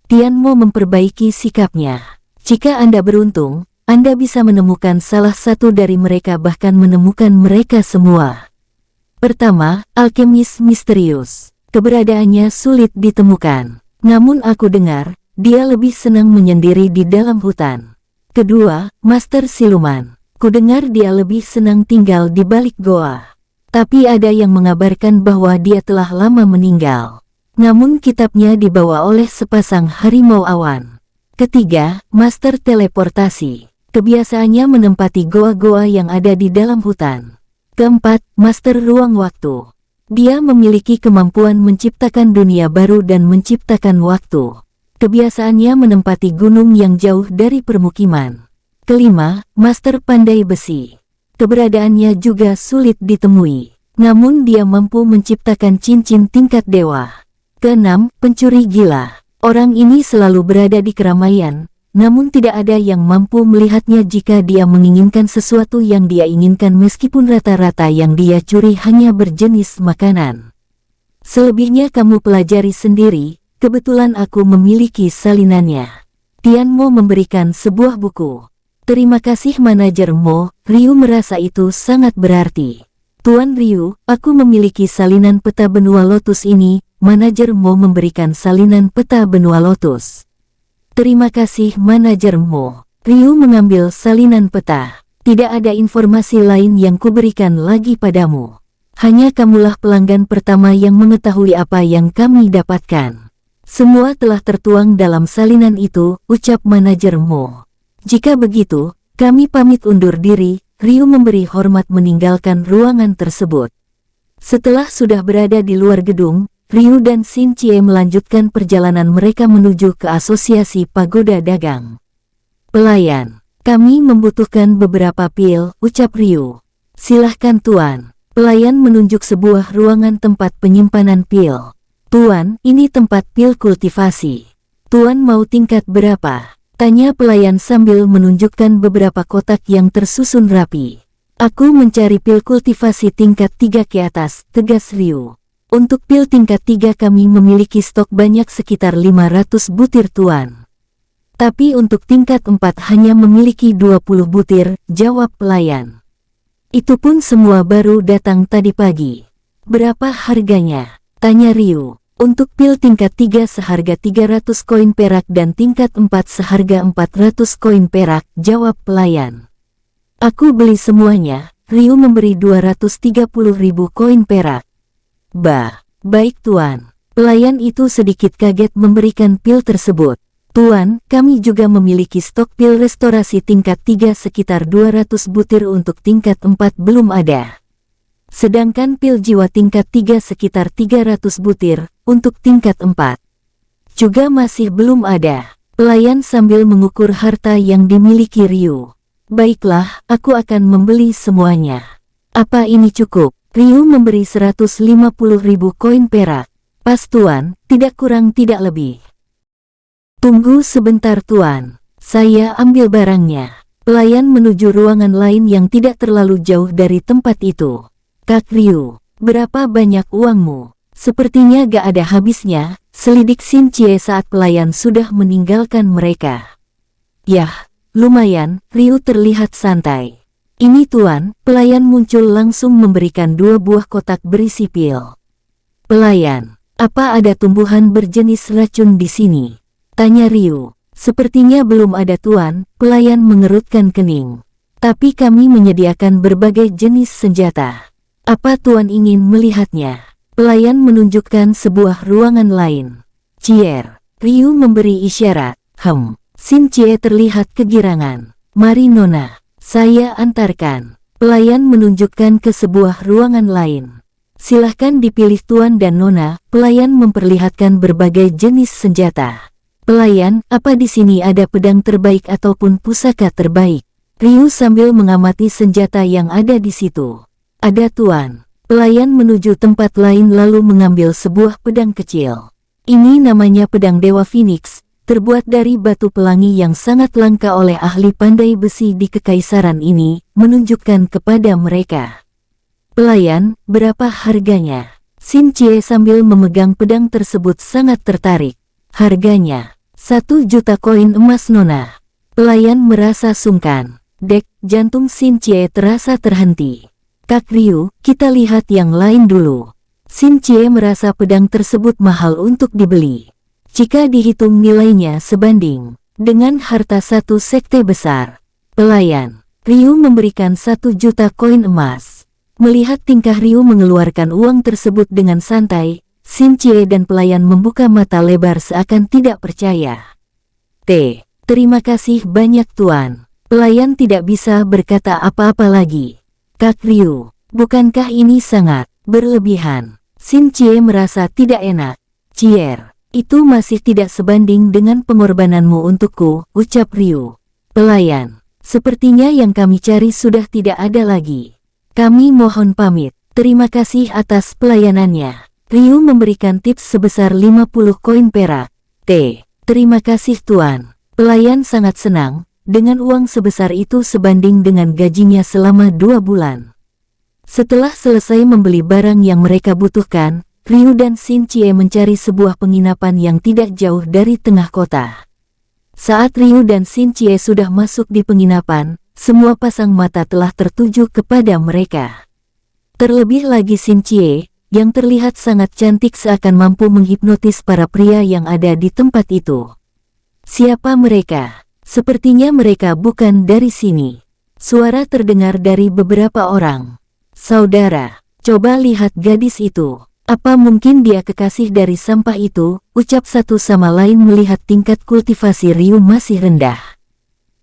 Tian Mo memperbaiki sikapnya. Jika Anda beruntung, Anda bisa menemukan salah satu dari mereka, bahkan menemukan mereka semua. Pertama, alkemis misterius. Keberadaannya sulit ditemukan. Namun aku dengar, dia lebih senang menyendiri di dalam hutan. Kedua, master siluman. Kudengar dia lebih senang tinggal di balik goa. Tapi ada yang mengabarkan bahwa dia telah lama meninggal. Namun kitabnya dibawa oleh sepasang harimau awan. Ketiga, master teleportasi. Kebiasaannya menempati goa-goa yang ada di dalam hutan. Keempat, master ruang waktu. Dia memiliki kemampuan menciptakan dunia baru dan menciptakan waktu. Kebiasaannya menempati gunung yang jauh dari permukiman. Kelima, Master Pandai Besi. Keberadaannya juga sulit ditemui. Namun dia mampu menciptakan cincin tingkat dewa. Keenam, Pencuri Gila. Orang ini selalu berada di keramaian, namun tidak ada yang mampu melihatnya jika dia menginginkan sesuatu yang dia inginkan meskipun rata-rata yang dia curi hanya berjenis makanan. Selebihnya kamu pelajari sendiri, kebetulan aku memiliki salinannya. Tian Mo memberikan sebuah buku. Terima kasih manajer Mo, Ryu merasa itu sangat berarti. Tuan Ryu, aku memiliki salinan peta benua lotus ini, manajer Mo memberikan salinan peta benua lotus. Terima kasih manajer Mo. Ryu mengambil salinan peta. Tidak ada informasi lain yang kuberikan lagi padamu. Hanya kamulah pelanggan pertama yang mengetahui apa yang kami dapatkan. Semua telah tertuang dalam salinan itu, ucap manajer Mo. Jika begitu, kami pamit undur diri. Ryu memberi hormat meninggalkan ruangan tersebut. Setelah sudah berada di luar gedung, Ryu dan Xin Chie melanjutkan perjalanan mereka menuju ke Asosiasi Pagoda Dagang. Pelayan, kami membutuhkan beberapa pil, ucap Ryu. Silahkan Tuan. Pelayan menunjuk sebuah ruangan tempat penyimpanan pil. Tuan, ini tempat pil kultivasi. Tuan mau tingkat berapa? Tanya pelayan sambil menunjukkan beberapa kotak yang tersusun rapi. Aku mencari pil kultivasi tingkat 3 ke atas, tegas Ryu. Untuk pil tingkat 3 kami memiliki stok banyak sekitar 500 butir Tuan. Tapi untuk tingkat 4 hanya memiliki 20 butir, jawab pelayan. Itu pun semua baru datang tadi pagi. Berapa harganya? Tanya Ryu. Untuk pil tingkat 3 seharga 300 koin perak dan tingkat 4 seharga 400 koin perak, jawab pelayan. Aku beli semuanya, Ryu memberi 230.000 koin perak. Bah, baik Tuan. Pelayan itu sedikit kaget memberikan pil tersebut. Tuan, kami juga memiliki stok pil restorasi tingkat 3 sekitar 200 butir untuk tingkat 4 belum ada. Sedangkan pil jiwa tingkat 3 sekitar 300 butir, untuk tingkat 4 juga masih belum ada. Pelayan sambil mengukur harta yang dimiliki Ryu. Baiklah, aku akan membeli semuanya. Apa ini cukup? Ryu memberi 150.000 koin perak. Pas Tuan, tidak kurang tidak lebih. Tunggu sebentar Tuan, saya ambil barangnya. Pelayan menuju ruangan lain yang tidak terlalu jauh dari tempat itu. Kak Ryu, berapa banyak uangmu? Sepertinya gak ada habisnya, selidik Xin Chie saat pelayan sudah meninggalkan mereka. Yah, lumayan, Ryu terlihat santai. Ini Tuan, pelayan muncul langsung memberikan 2 buah kotak berisi pil. Pelayan, apa ada tumbuhan berjenis racun di sini? Tanya Ryu. Sepertinya belum ada Tuan, pelayan mengerutkan kening. Tapi kami menyediakan berbagai jenis senjata. Apa Tuan ingin melihatnya? Pelayan menunjukkan sebuah ruangan lain. Cier. Ryu memberi isyarat. Xin Chie terlihat kegirangan. Mari Nona, saya antarkan. Pelayan menunjukkan ke sebuah ruangan lain. Silahkan dipilih Tuan dan Nona. Pelayan memperlihatkan berbagai jenis senjata. Pelayan, apa di sini ada pedang terbaik ataupun pusaka terbaik? Ryu sambil mengamati senjata yang ada di situ. Ada Tuan. Pelayan menuju tempat lain lalu mengambil sebuah pedang kecil. Ini namanya pedang Dewa Phoenix, terbuat dari batu pelangi yang sangat langka oleh ahli pandai besi di kekaisaran ini, menunjukkan kepada mereka. Pelayan, berapa harganya? Xin Chie sambil memegang pedang tersebut sangat tertarik. Harganya 1 juta koin emas Nona. Pelayan merasa sungkan. Dek, jantung Xin Chie terasa terhenti. Kak Ryu, kita lihat yang lain dulu. Xin Chie merasa pedang tersebut mahal untuk dibeli. Jika dihitung nilainya sebanding dengan harta satu sekte besar. Pelayan, Ryu memberikan 1 juta koin emas. Melihat tingkah Ryu mengeluarkan uang tersebut dengan santai, Xin Chie dan pelayan membuka mata lebar seakan tidak percaya. Terima kasih banyak Tuan. Pelayan tidak bisa berkata apa-apa lagi. Kak Ryu, bukankah ini sangat berlebihan? Xin Cie merasa tidak enak. Cier, itu masih tidak sebanding dengan pengorbananmu untukku, ucap Ryu. Pelayan, sepertinya yang kami cari sudah tidak ada lagi. Kami mohon pamit. Terima kasih atas pelayanannya. Ryu memberikan tips sebesar 50 koin perak. Terima kasih Tuan. Pelayan sangat senang, dengan uang sebesar itu sebanding dengan gajinya selama 2 bulan. Setelah selesai membeli barang yang mereka butuhkan, Ryu dan Xin Cie mencari sebuah penginapan yang tidak jauh dari tengah kota. Saat Ryu dan Xin Cie sudah masuk di penginapan, semua pasang mata telah tertuju kepada mereka. Terlebih lagi Xin Cie, yang terlihat sangat cantik seakan mampu menghipnotis para pria yang ada di tempat itu. Siapa mereka? Sepertinya mereka bukan dari sini. Suara terdengar dari beberapa orang. Saudara, coba lihat gadis itu. Apa mungkin dia kekasih dari sampah itu? Ucap satu sama lain melihat tingkat kultivasi Ryu masih rendah.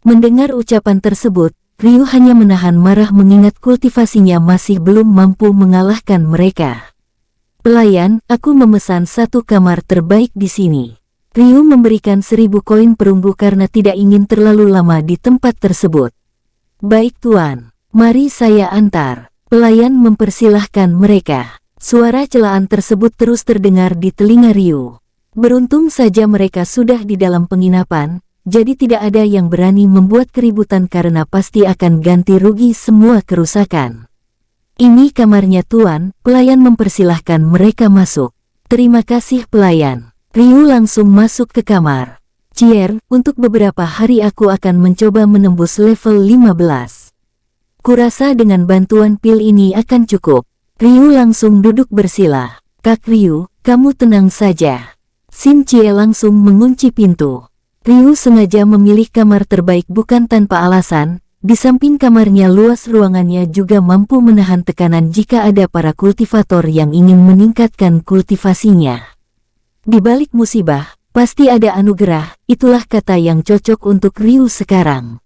Mendengar ucapan tersebut, Ryu hanya menahan marah mengingat kultivasinya masih belum mampu mengalahkan mereka. Pelayan, aku memesan 1 kamar terbaik di sini. Ryu memberikan 1000 koin perunggu karena tidak ingin terlalu lama di tempat tersebut. Baik Tuan, mari saya antar. Pelayan mempersilahkan mereka. Suara celaan tersebut terus terdengar di telinga Ryu. Beruntung saja mereka sudah di dalam penginapan, jadi tidak ada yang berani membuat keributan karena pasti akan ganti rugi semua kerusakan. Ini kamarnya Tuan, pelayan mempersilahkan mereka masuk. Terima kasih pelayan. Ryu langsung masuk ke kamar. Cier, untuk beberapa hari aku akan mencoba menembus level 15. Kurasa dengan bantuan pil ini akan cukup. Ryu langsung duduk bersila. Kak Ryu, kamu tenang saja. Xin Cie langsung mengunci pintu. Ryu sengaja memilih kamar terbaik bukan tanpa alasan. Di samping kamarnya luas, ruangannya juga mampu menahan tekanan jika ada para kultivator yang ingin meningkatkan kultivasinya. Di balik musibah, pasti ada anugerah, itulah kata yang cocok untuk Ryu sekarang.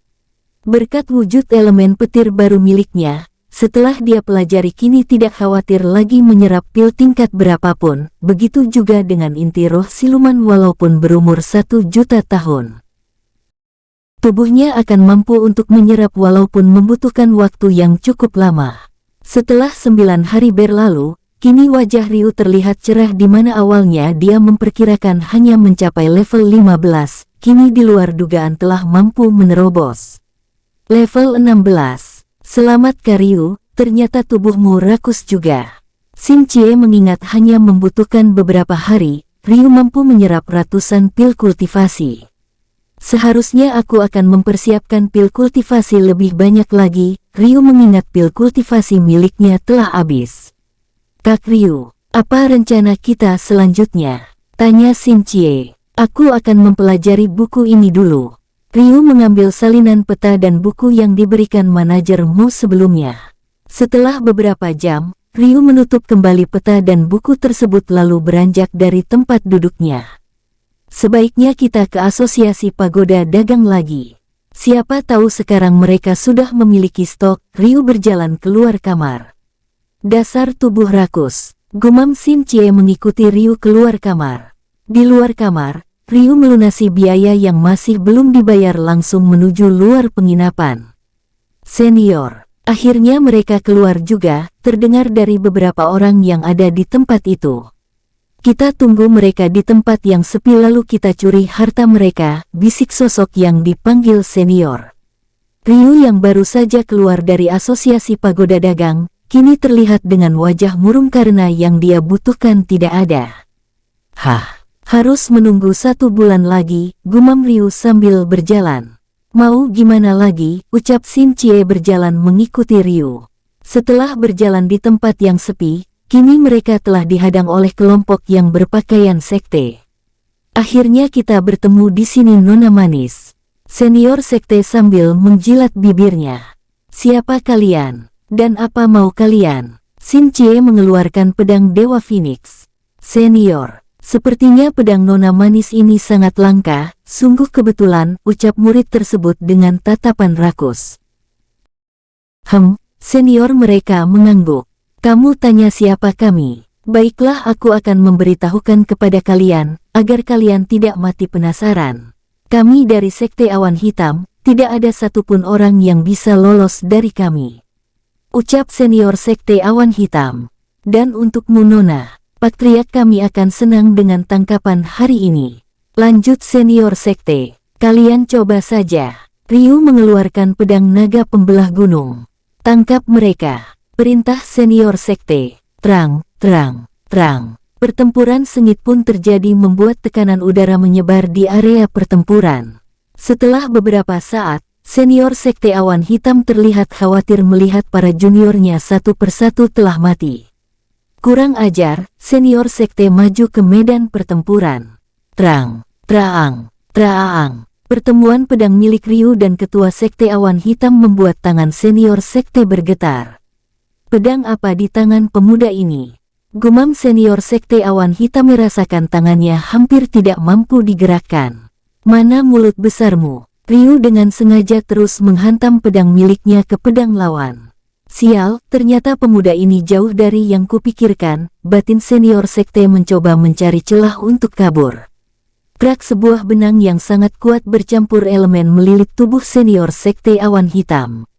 Berkat wujud elemen petir baru miliknya, setelah dia pelajari kini tidak khawatir lagi menyerap pil tingkat berapapun, begitu juga dengan inti roh siluman walaupun berumur 1 juta tahun. Tubuhnya akan mampu untuk menyerap walaupun membutuhkan waktu yang cukup lama. Setelah 9 hari berlalu, kini wajah Ryu terlihat cerah di mana awalnya dia memperkirakan hanya mencapai level 15, kini di luar dugaan telah mampu menerobos level 16. Selamat Kak Ryu, ternyata tubuhmu rakus juga. Xin Cie mengingat hanya membutuhkan beberapa hari, Ryu mampu menyerap ratusan pil kultivasi. Seharusnya aku akan mempersiapkan pil kultivasi lebih banyak lagi, Ryu mengingat pil kultivasi miliknya telah habis. Kak Ryu, apa rencana kita selanjutnya? Tanya Xin Cie. Aku akan mempelajari buku ini dulu. Ryu mengambil salinan peta dan buku yang diberikan manajer Mu sebelumnya. Setelah beberapa jam, Ryu menutup kembali peta dan buku tersebut lalu beranjak dari tempat duduknya. Sebaiknya kita ke asosiasi pagoda dagang lagi. Siapa tahu sekarang mereka sudah memiliki stok. Ryu berjalan keluar kamar. Dasar tubuh rakus, gumam Xin Cie mengikuti Ryu keluar kamar. Di luar kamar, Ryu melunasi biaya yang masih belum dibayar langsung menuju luar penginapan. Senior, akhirnya mereka keluar juga, terdengar dari beberapa orang yang ada di tempat itu. Kita tunggu mereka di tempat yang sepi lalu kita curi harta mereka, bisik sosok yang dipanggil senior. Ryu yang baru saja keluar dari asosiasi pagoda dagang, kini terlihat dengan wajah murung karena yang dia butuhkan tidak ada. Harus menunggu 1 bulan lagi, gumam Ryu sambil berjalan. Mau gimana lagi, ucap Xin Cie berjalan mengikuti Ryu. Setelah berjalan di tempat yang sepi, kini mereka telah dihadang oleh kelompok yang berpakaian sekte. Akhirnya kita bertemu di sini Nona Manis. Senior sekte sambil menjilat bibirnya. Siapa kalian? Dan apa mau kalian? Xin Cie mengeluarkan pedang Dewa Phoenix. Senior. Sepertinya pedang Nona Manis ini sangat langka, sungguh kebetulan, ucap murid tersebut dengan tatapan rakus. Senior mereka mengangguk. Kamu tanya siapa kami? Baiklah, aku akan memberitahukan kepada kalian, agar kalian tidak mati penasaran. Kami dari Sekte Awan Hitam, tidak ada satupun orang yang bisa lolos dari kami. Ucap senior Sekte Awan Hitam. Dan untukmu Nona, Patriark, kami akan senang dengan tangkapan hari ini. Lanjut senior Sekte, kalian coba saja. Ryu mengeluarkan pedang naga pembelah gunung. Tangkap mereka. Perintah senior Sekte. Terang, terang, terang. Pertempuran sengit pun terjadi membuat tekanan udara menyebar di area pertempuran. Setelah beberapa saat, senior Sekte Awan Hitam terlihat khawatir melihat para juniornya satu persatu telah mati. Kurang ajar, senior Sekte maju ke medan pertempuran. Terang, terang, terang. Pertemuan pedang milik Ryu dan ketua Sekte Awan Hitam membuat tangan senior Sekte bergetar. Pedang apa di tangan pemuda ini? Gumam senior Sekte Awan Hitam merasakan tangannya hampir tidak mampu digerakkan. Mana mulut besarmu? Ryu dengan sengaja terus menghantam pedang miliknya ke pedang lawan. Sial, ternyata pemuda ini jauh dari yang kupikirkan. Batin senior Sekte mencoba mencari celah untuk kabur. Krak, sebuah benang yang sangat kuat bercampur elemen melilit tubuh senior Sekte Awan Hitam.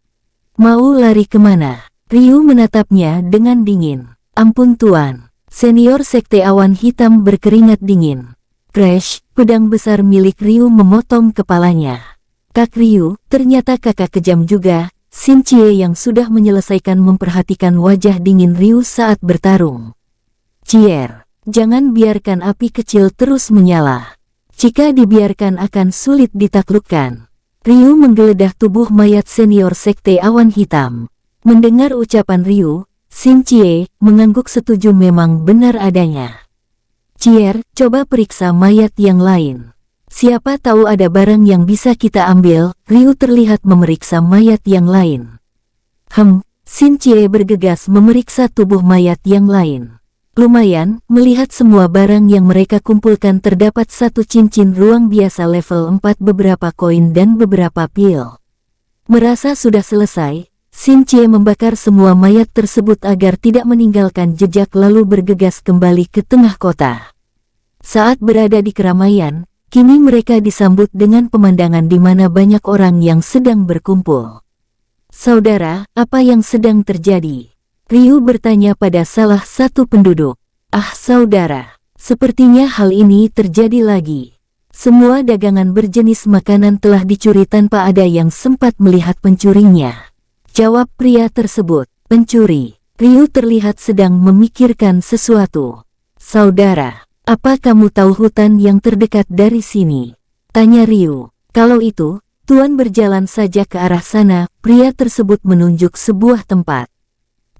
Mau lari kemana? Ryu menatapnya dengan dingin. Ampun tuan. Senior Sekte Awan Hitam berkeringat dingin. Crash, pedang besar milik Ryu memotong kepalanya. Kak Ryu, ternyata kakak kejam juga. Xin Chie yang sudah menyelesaikan memperhatikan wajah dingin Ryu saat bertarung. Cier, jangan biarkan api kecil terus menyala. Jika dibiarkan akan sulit ditaklukkan. Ryu menggeledah tubuh mayat senior Sekte Awan Hitam. Mendengar ucapan Ryu, Xin Chie mengangguk setuju, memang benar adanya. Cier, coba periksa mayat yang lain. Siapa tahu ada barang yang bisa kita ambil. Ryu terlihat memeriksa mayat yang lain. Xin Chie bergegas memeriksa tubuh mayat yang lain. Lumayan, melihat semua barang yang mereka kumpulkan terdapat satu cincin ruang biasa level 4, beberapa koin dan beberapa pil. Merasa sudah selesai, Xin Chie membakar semua mayat tersebut agar tidak meninggalkan jejak lalu bergegas kembali ke tengah kota. Saat berada di keramaian, kini mereka disambut dengan pemandangan di mana banyak orang yang sedang berkumpul. Saudara, apa yang sedang terjadi? Ryu bertanya pada salah satu penduduk. Ah saudara, sepertinya hal ini terjadi lagi. Semua dagangan berjenis makanan telah dicuri tanpa ada yang sempat melihat pencurinya. Jawab pria tersebut. Pencuri. Ryu terlihat sedang memikirkan sesuatu. Saudara, apa kamu tahu hutan yang terdekat dari sini? Tanya Ryu. Kalau itu, tuan berjalan saja ke arah sana. Pria tersebut menunjuk sebuah tempat.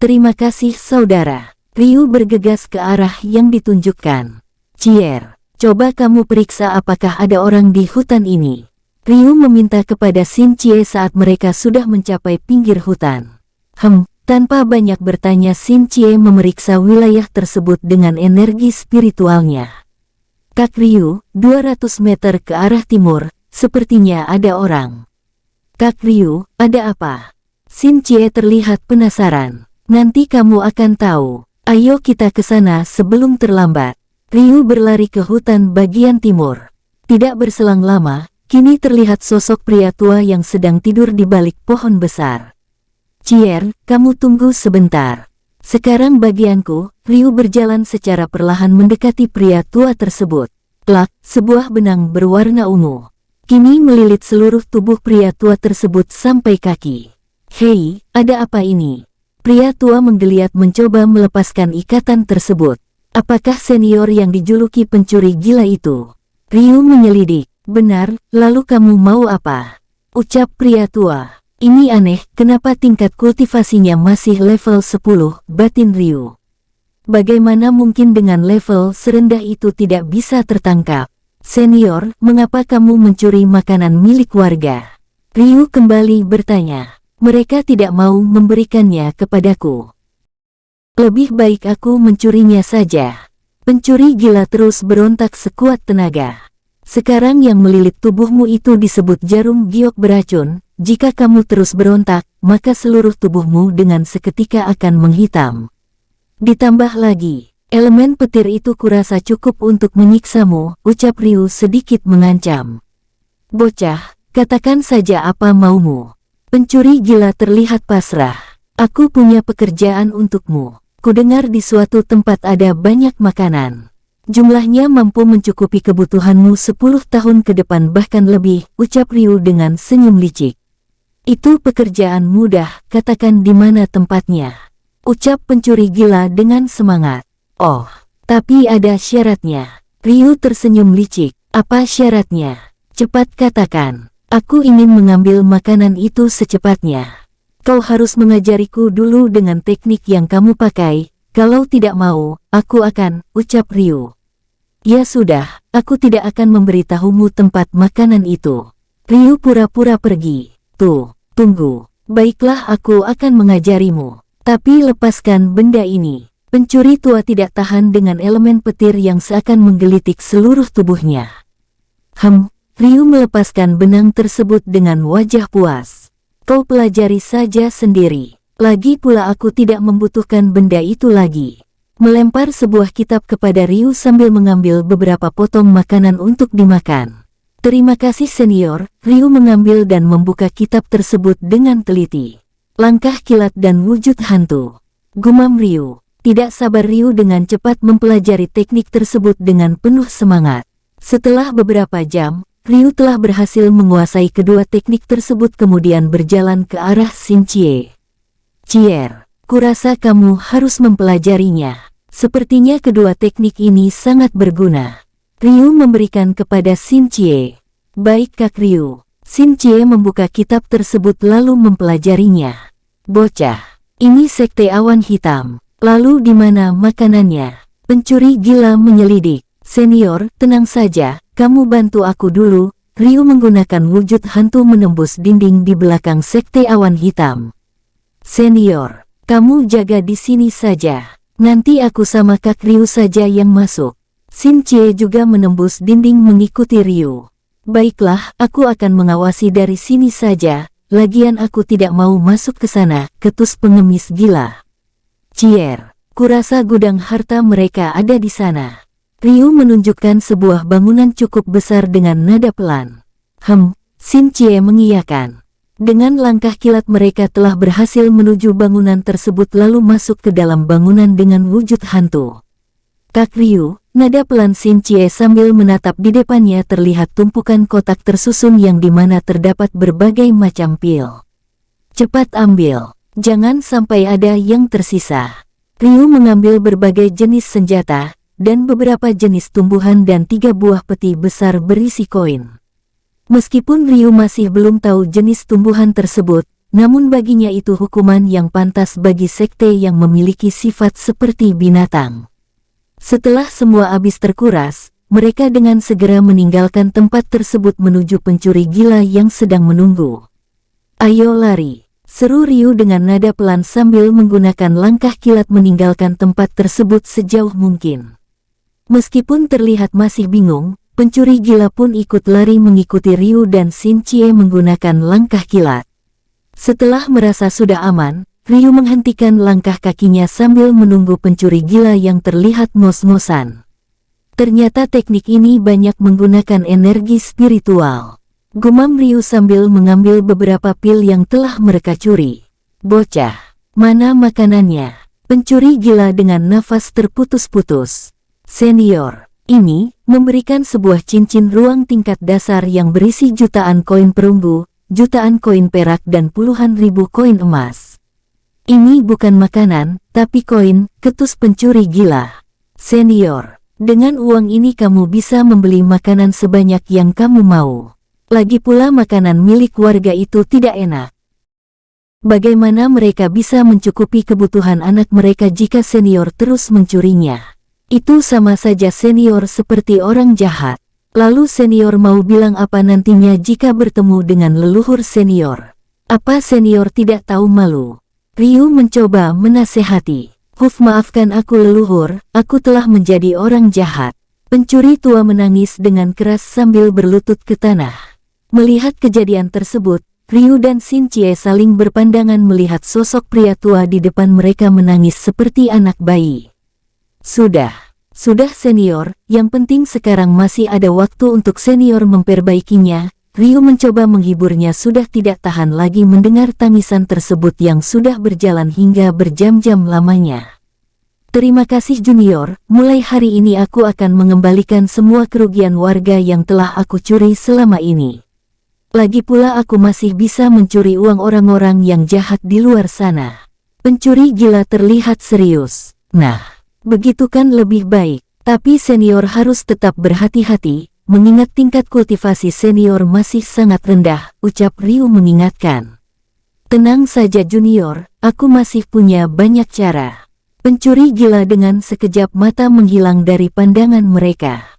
Terima kasih saudara. Ryu bergegas ke arah yang ditunjukkan. Cier, coba kamu periksa apakah ada orang di hutan ini. Ryu meminta kepada Xin Chie saat mereka sudah mencapai pinggir hutan. Tanpa banyak bertanya, Xin Chie memeriksa wilayah tersebut dengan energi spiritualnya. Kak Ryu, 200 meter ke arah timur, sepertinya ada orang. Kak Ryu, ada apa? Xin Chie terlihat penasaran. Nanti kamu akan tahu. Ayo kita ke sana sebelum terlambat. Ryu berlari ke hutan bagian timur. Tidak berselang lama, kini terlihat sosok pria tua yang sedang tidur di balik pohon besar. Cier, kamu tunggu sebentar. Sekarang bagianku. Ryu berjalan secara perlahan mendekati pria tua tersebut. Plak, sebuah benang berwarna ungu. Kini melilit seluruh tubuh pria tua tersebut sampai kaki. Hei, ada apa ini? Pria tua menggeliat mencoba melepaskan ikatan tersebut. Apakah senior yang dijuluki pencuri gila itu? Ryu menyelidik. Benar, lalu kamu mau apa? Ucap pria tua. Ini aneh, kenapa tingkat kultivasinya masih level 10, batin Ryu. Bagaimana mungkin dengan level serendah itu tidak bisa tertangkap? Senior, mengapa kamu mencuri makanan milik warga? Ryu kembali bertanya. Mereka tidak mau memberikannya kepadaku. Lebih baik aku mencurinya saja. Pencuri gila terus berontak sekuat tenaga. Sekarang yang melilit tubuhmu itu disebut jarum giok beracun. Jika kamu terus berontak, maka seluruh tubuhmu dengan seketika akan menghitam. Ditambah lagi, Elemen petir itu kurasa cukup untuk menyiksamu, ucap Ryu sedikit mengancam. Bocah, katakan saja apa maumu. Pencuri gila terlihat pasrah. Aku punya pekerjaan untukmu. Kudengar di suatu tempat ada banyak makanan. Jumlahnya mampu mencukupi kebutuhanmu 10 tahun ke depan bahkan lebih, ucap Ryu dengan senyum licik. Itu pekerjaan mudah, katakan di mana tempatnya. Ucap pencuri gila dengan semangat. Oh, tapi ada syaratnya. Ryu tersenyum licik. Apa syaratnya? Cepat katakan. Aku ingin mengambil makanan itu secepatnya. Kau harus mengajariku dulu dengan teknik yang kamu pakai. Kalau tidak mau, aku akan, ucap Ryu. Ya sudah, aku tidak akan memberitahumu tempat makanan itu. Ryu pura-pura pergi. Tunggu. Baiklah, aku akan mengajarimu. Tapi lepaskan benda ini. Pencuri tua tidak tahan dengan elemen petir yang seakan menggelitik seluruh tubuhnya. Ryu melepaskan benang tersebut dengan wajah puas. Kau pelajari saja sendiri. Lagi pula aku tidak membutuhkan benda itu lagi. Melempar sebuah kitab kepada Ryu sambil mengambil beberapa potong makanan untuk dimakan. Terima kasih senior, Ryu mengambil dan membuka kitab tersebut dengan teliti. Langkah kilat dan wujud hantu. Gumam Ryu. Tidak sabar Ryu dengan cepat mempelajari teknik tersebut dengan penuh semangat. Setelah beberapa jam, Ryu telah berhasil menguasai kedua teknik tersebut kemudian berjalan ke arah Xinjie. Cier, kurasa kamu harus mempelajarinya. Sepertinya kedua teknik ini sangat berguna. Ryu memberikan kepada Xinjie. Baik Kak Ryu. Xinjie membuka kitab tersebut lalu mempelajarinya. Bocah, ini sekte awan hitam. Lalu di mana makanannya? Pencuri gila menyelidik. Senior, tenang saja, kamu bantu aku dulu. Ryu menggunakan wujud hantu menembus dinding di belakang sekte awan hitam. Senior, kamu jaga di sini saja. Nanti aku sama Kak Ryu saja yang masuk. Xinjie juga menembus dinding mengikuti Ryu. Baiklah, aku akan mengawasi dari sini saja. Lagian aku tidak mau masuk ke sana, ketus pengemis gila. Cier, kurasa gudang harta mereka ada di sana. Ryu menunjukkan sebuah bangunan cukup besar dengan nada pelan. Xinjie mengiyakan. Dengan langkah kilat mereka telah berhasil menuju bangunan tersebut lalu masuk ke dalam bangunan dengan wujud hantu. Kak Ryu, nada pelan Xinjie sambil menatap di depannya terlihat tumpukan kotak tersusun yang dimana terdapat berbagai macam pil. Cepat ambil. Jangan sampai ada yang tersisa. Ryu mengambil berbagai jenis senjata, dan beberapa jenis tumbuhan dan 3 buah peti besar berisi koin. Meskipun Ryu masih belum tahu jenis tumbuhan tersebut, namun baginya itu hukuman yang pantas bagi sekte yang memiliki sifat seperti binatang. Setelah semua habis terkuras, mereka dengan segera meninggalkan tempat tersebut menuju pencuri gila yang sedang menunggu. Ayo lari. Seru Ryu dengan nada pelan sambil menggunakan langkah kilat meninggalkan tempat tersebut sejauh mungkin. Meskipun terlihat masih bingung, pencuri gila pun ikut lari mengikuti Ryu dan Xinjie menggunakan langkah kilat. Setelah merasa sudah aman, Ryu menghentikan langkah kakinya sambil menunggu pencuri gila yang terlihat ngos-ngosan. Ternyata teknik ini banyak menggunakan energi spiritual. Gumam Ryu sambil mengambil beberapa pil yang telah mereka curi. Bocah, mana makanannya? Pencuri gila dengan nafas terputus-putus. Senior, ini memberikan sebuah cincin ruang tingkat dasar yang berisi jutaan koin perunggu, jutaan koin perak dan puluhan ribu koin emas. Ini bukan makanan, tapi koin, ketus pencuri gila. Senior, dengan uang ini kamu bisa membeli makanan sebanyak yang kamu mau. Lagi pula makanan milik warga itu tidak enak. Bagaimana mereka bisa mencukupi kebutuhan anak mereka jika senior terus mencurinya? Itu sama saja senior seperti orang jahat. Lalu senior mau bilang apa nantinya jika bertemu dengan leluhur senior? Apa senior tidak tahu malu? Ryu mencoba menasehati. Maafkan aku leluhur, aku telah menjadi orang jahat. Pencuri tua menangis dengan keras sambil berlutut ke tanah. Melihat kejadian tersebut, Ryu dan Xinjie saling berpandangan melihat sosok pria tua di depan mereka menangis seperti anak bayi. Sudah senior, yang penting sekarang masih ada waktu untuk senior memperbaikinya. Ryu mencoba menghiburnya, sudah tidak tahan lagi mendengar tangisan tersebut yang sudah berjalan hingga berjam-jam lamanya. Terima kasih junior, mulai hari ini aku akan mengembalikan semua kerugian warga yang telah aku curi selama ini. Lagi pula aku masih bisa mencuri uang orang-orang yang jahat di luar sana. Pencuri gila terlihat serius. Nah, begitu kan lebih baik, tapi senior harus tetap berhati-hati. Mengingat tingkat kultivasi senior masih sangat rendah, ucap Ryu mengingatkan. Tenang saja junior, aku masih punya banyak cara. Pencuri gila dengan sekejap mata menghilang dari pandangan mereka.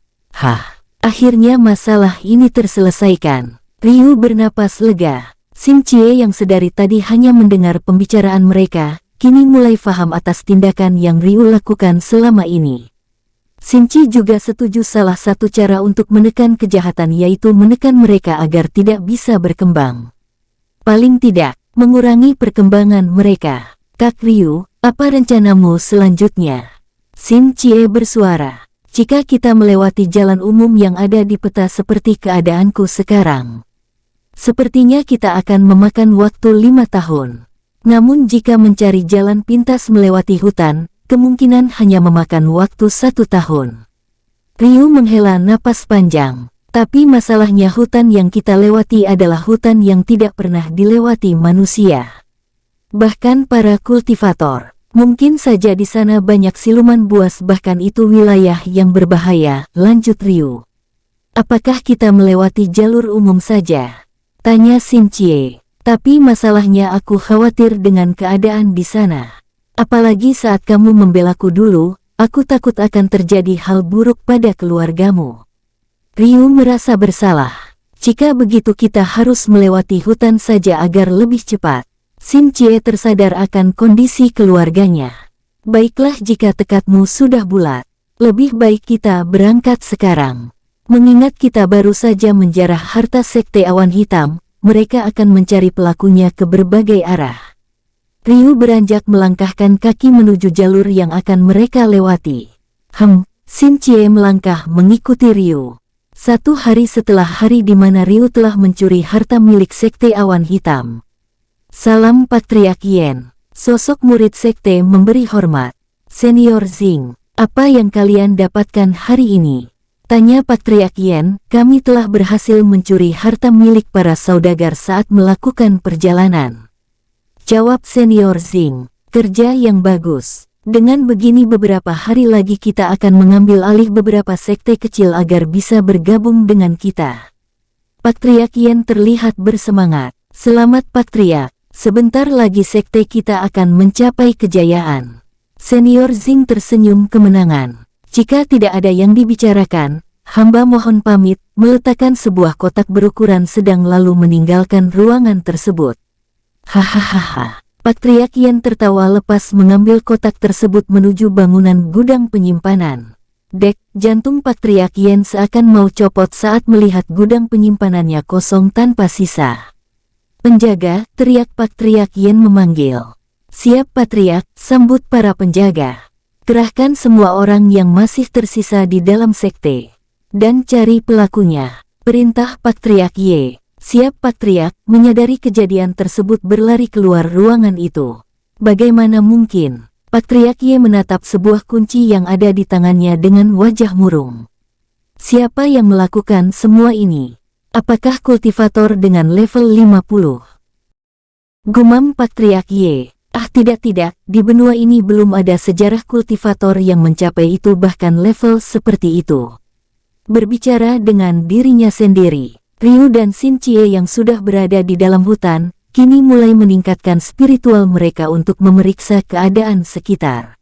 Akhirnya masalah ini terselesaikan. Ryu bernapas lega. Xin Cie yang sedari tadi hanya mendengar pembicaraan mereka, kini mulai paham atas tindakan yang Ryu lakukan selama ini. Xin Cie juga setuju salah satu cara untuk menekan kejahatan yaitu menekan mereka agar tidak bisa berkembang. Paling tidak, mengurangi perkembangan mereka. Kak Ryu, apa rencanamu selanjutnya? Xin Cie bersuara. Jika kita melewati jalan umum yang ada di peta seperti keadaanku sekarang, sepertinya kita akan memakan waktu 5 tahun. Namun jika mencari jalan pintas melewati hutan, kemungkinan hanya memakan waktu 1 tahun. Ryu menghela napas panjang. Tapi masalahnya hutan yang kita lewati adalah hutan yang tidak pernah dilewati manusia. Bahkan para kultivator. Mungkin saja di sana banyak siluman buas, bahkan itu wilayah yang berbahaya, lanjut Ryu. Apakah kita melewati jalur umum saja? Tanya Xin Cie. Tapi masalahnya aku khawatir dengan keadaan di sana. Apalagi saat kamu membelaku dulu, aku takut akan terjadi hal buruk pada keluargamu. Ryu merasa bersalah. Jika begitu kita harus melewati hutan saja agar lebih cepat. Xin Cie tersadar akan kondisi keluarganya. Baiklah jika tekadmu sudah bulat. Lebih baik kita berangkat sekarang. Mengingat kita baru saja menjarah harta Sekte Awan Hitam, mereka akan mencari pelakunya ke berbagai arah. Ryu beranjak melangkahkan kaki menuju jalur yang akan mereka lewati. Xin Cie melangkah mengikuti Ryu. 1 hari setelah hari di mana Ryu telah mencuri harta milik Sekte Awan Hitam. Salam Patriark Yen. Sosok murid Sekte memberi hormat. Senior Xing, apa yang kalian dapatkan hari ini? Tanya Patriark Yen, kami telah berhasil mencuri harta milik para saudagar saat melakukan perjalanan. Jawab Senior Xing, kerja yang bagus. Dengan begini beberapa hari lagi kita akan mengambil alih beberapa sekte kecil agar bisa bergabung dengan kita. Patriark Yen terlihat bersemangat. Selamat Patriark, sebentar lagi sekte kita akan mencapai kejayaan. Senior Xing tersenyum kemenangan. Jika tidak ada yang dibicarakan, hamba mohon pamit, meletakkan sebuah kotak berukuran sedang lalu meninggalkan ruangan tersebut. Hahaha. Patriark Yen tertawa lepas mengambil kotak tersebut menuju bangunan gudang penyimpanan. Jantung Patriark Yen seakan mau copot saat melihat gudang penyimpanannya kosong tanpa sisa. Penjaga, teriak Patriark Yen memanggil. Siap Patriark, sambut para penjaga. Kerahkan semua orang yang masih tersisa di dalam sekte. Dan cari pelakunya. Perintah Patriark Ye. Siap Patriark, menyadari kejadian tersebut berlari keluar ruangan itu. Bagaimana mungkin? Patriark Ye menatap sebuah kunci yang ada di tangannya dengan wajah murung. Siapa yang melakukan semua ini? Apakah kultivator dengan level 50? Gumam Patriark Ye. Tidak, di benua ini belum ada sejarah kultivator yang mencapai itu, bahkan level seperti itu. Berbicara dengan dirinya sendiri. Ryu dan Xin Cie yang sudah berada di dalam hutan, kini mulai meningkatkan spiritual mereka untuk memeriksa keadaan sekitar.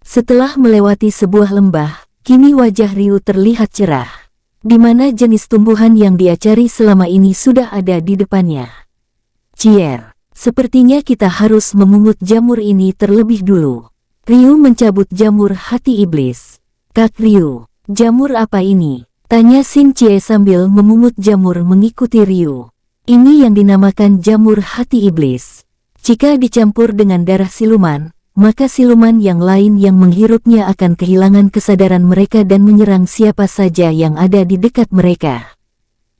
Setelah melewati sebuah lembah, kini wajah Ryu terlihat cerah. Di mana jenis tumbuhan yang dia cari selama ini sudah ada di depannya. Cier, sepertinya kita harus memungut jamur ini terlebih dulu. Ryu mencabut jamur hati iblis. Kak Ryu, jamur apa ini? Tanya Xin Cie sambil memungut jamur mengikuti Ryu. Ini yang dinamakan jamur hati iblis. Jika dicampur dengan darah siluman, maka siluman yang lain yang menghirupnya akan kehilangan kesadaran mereka dan menyerang siapa saja yang ada di dekat mereka.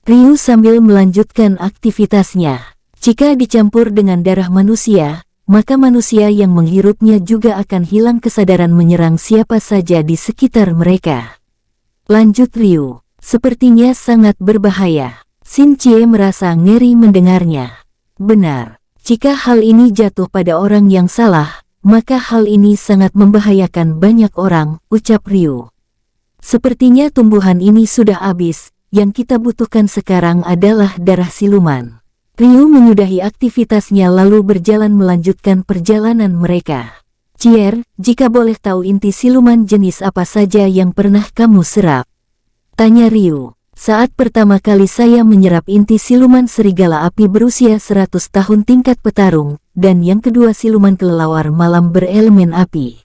Ryu sambil melanjutkan aktivitasnya. Jika dicampur dengan darah manusia, maka manusia yang menghirupnya juga akan hilang kesadaran menyerang siapa saja di sekitar mereka. Lanjut Ryu, sepertinya sangat berbahaya. Xin Cie merasa ngeri mendengarnya. Benar, jika hal ini jatuh pada orang yang salah, maka hal ini sangat membahayakan banyak orang, ucap Ryu. Sepertinya tumbuhan ini sudah habis, yang kita butuhkan sekarang adalah darah siluman. Ryu menyudahi aktivitasnya lalu berjalan melanjutkan perjalanan mereka. Cier, jika boleh tahu inti siluman jenis apa saja yang pernah kamu serap? Tanya Ryu. Saat pertama kali saya menyerap inti siluman serigala api berusia 100 tahun tingkat petarung, dan yang kedua siluman kelelawar malam berelemen api.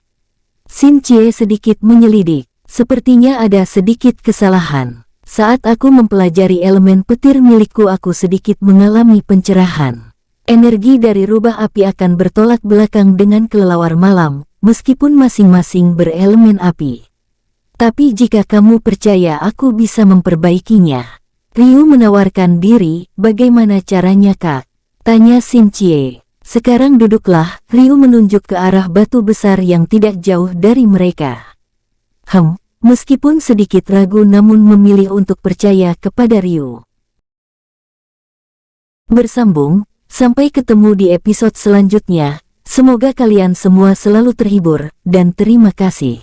Xin Cie sedikit menyelidik. Sepertinya ada sedikit kesalahan. Saat aku mempelajari elemen petir milikku aku sedikit mengalami pencerahan. Energi dari rubah api akan bertolak belakang dengan kelelawar malam, meskipun masing-masing berelemen api. Tapi jika kamu percaya aku bisa memperbaikinya. Ryu menawarkan diri, bagaimana caranya kak? Tanya Xin Cie. Sekarang duduklah, Ryu menunjuk ke arah batu besar yang tidak jauh dari mereka. Meskipun sedikit ragu namun memilih untuk percaya kepada Ryu. Bersambung, sampai ketemu di episode selanjutnya. Semoga kalian semua selalu terhibur, dan terima kasih.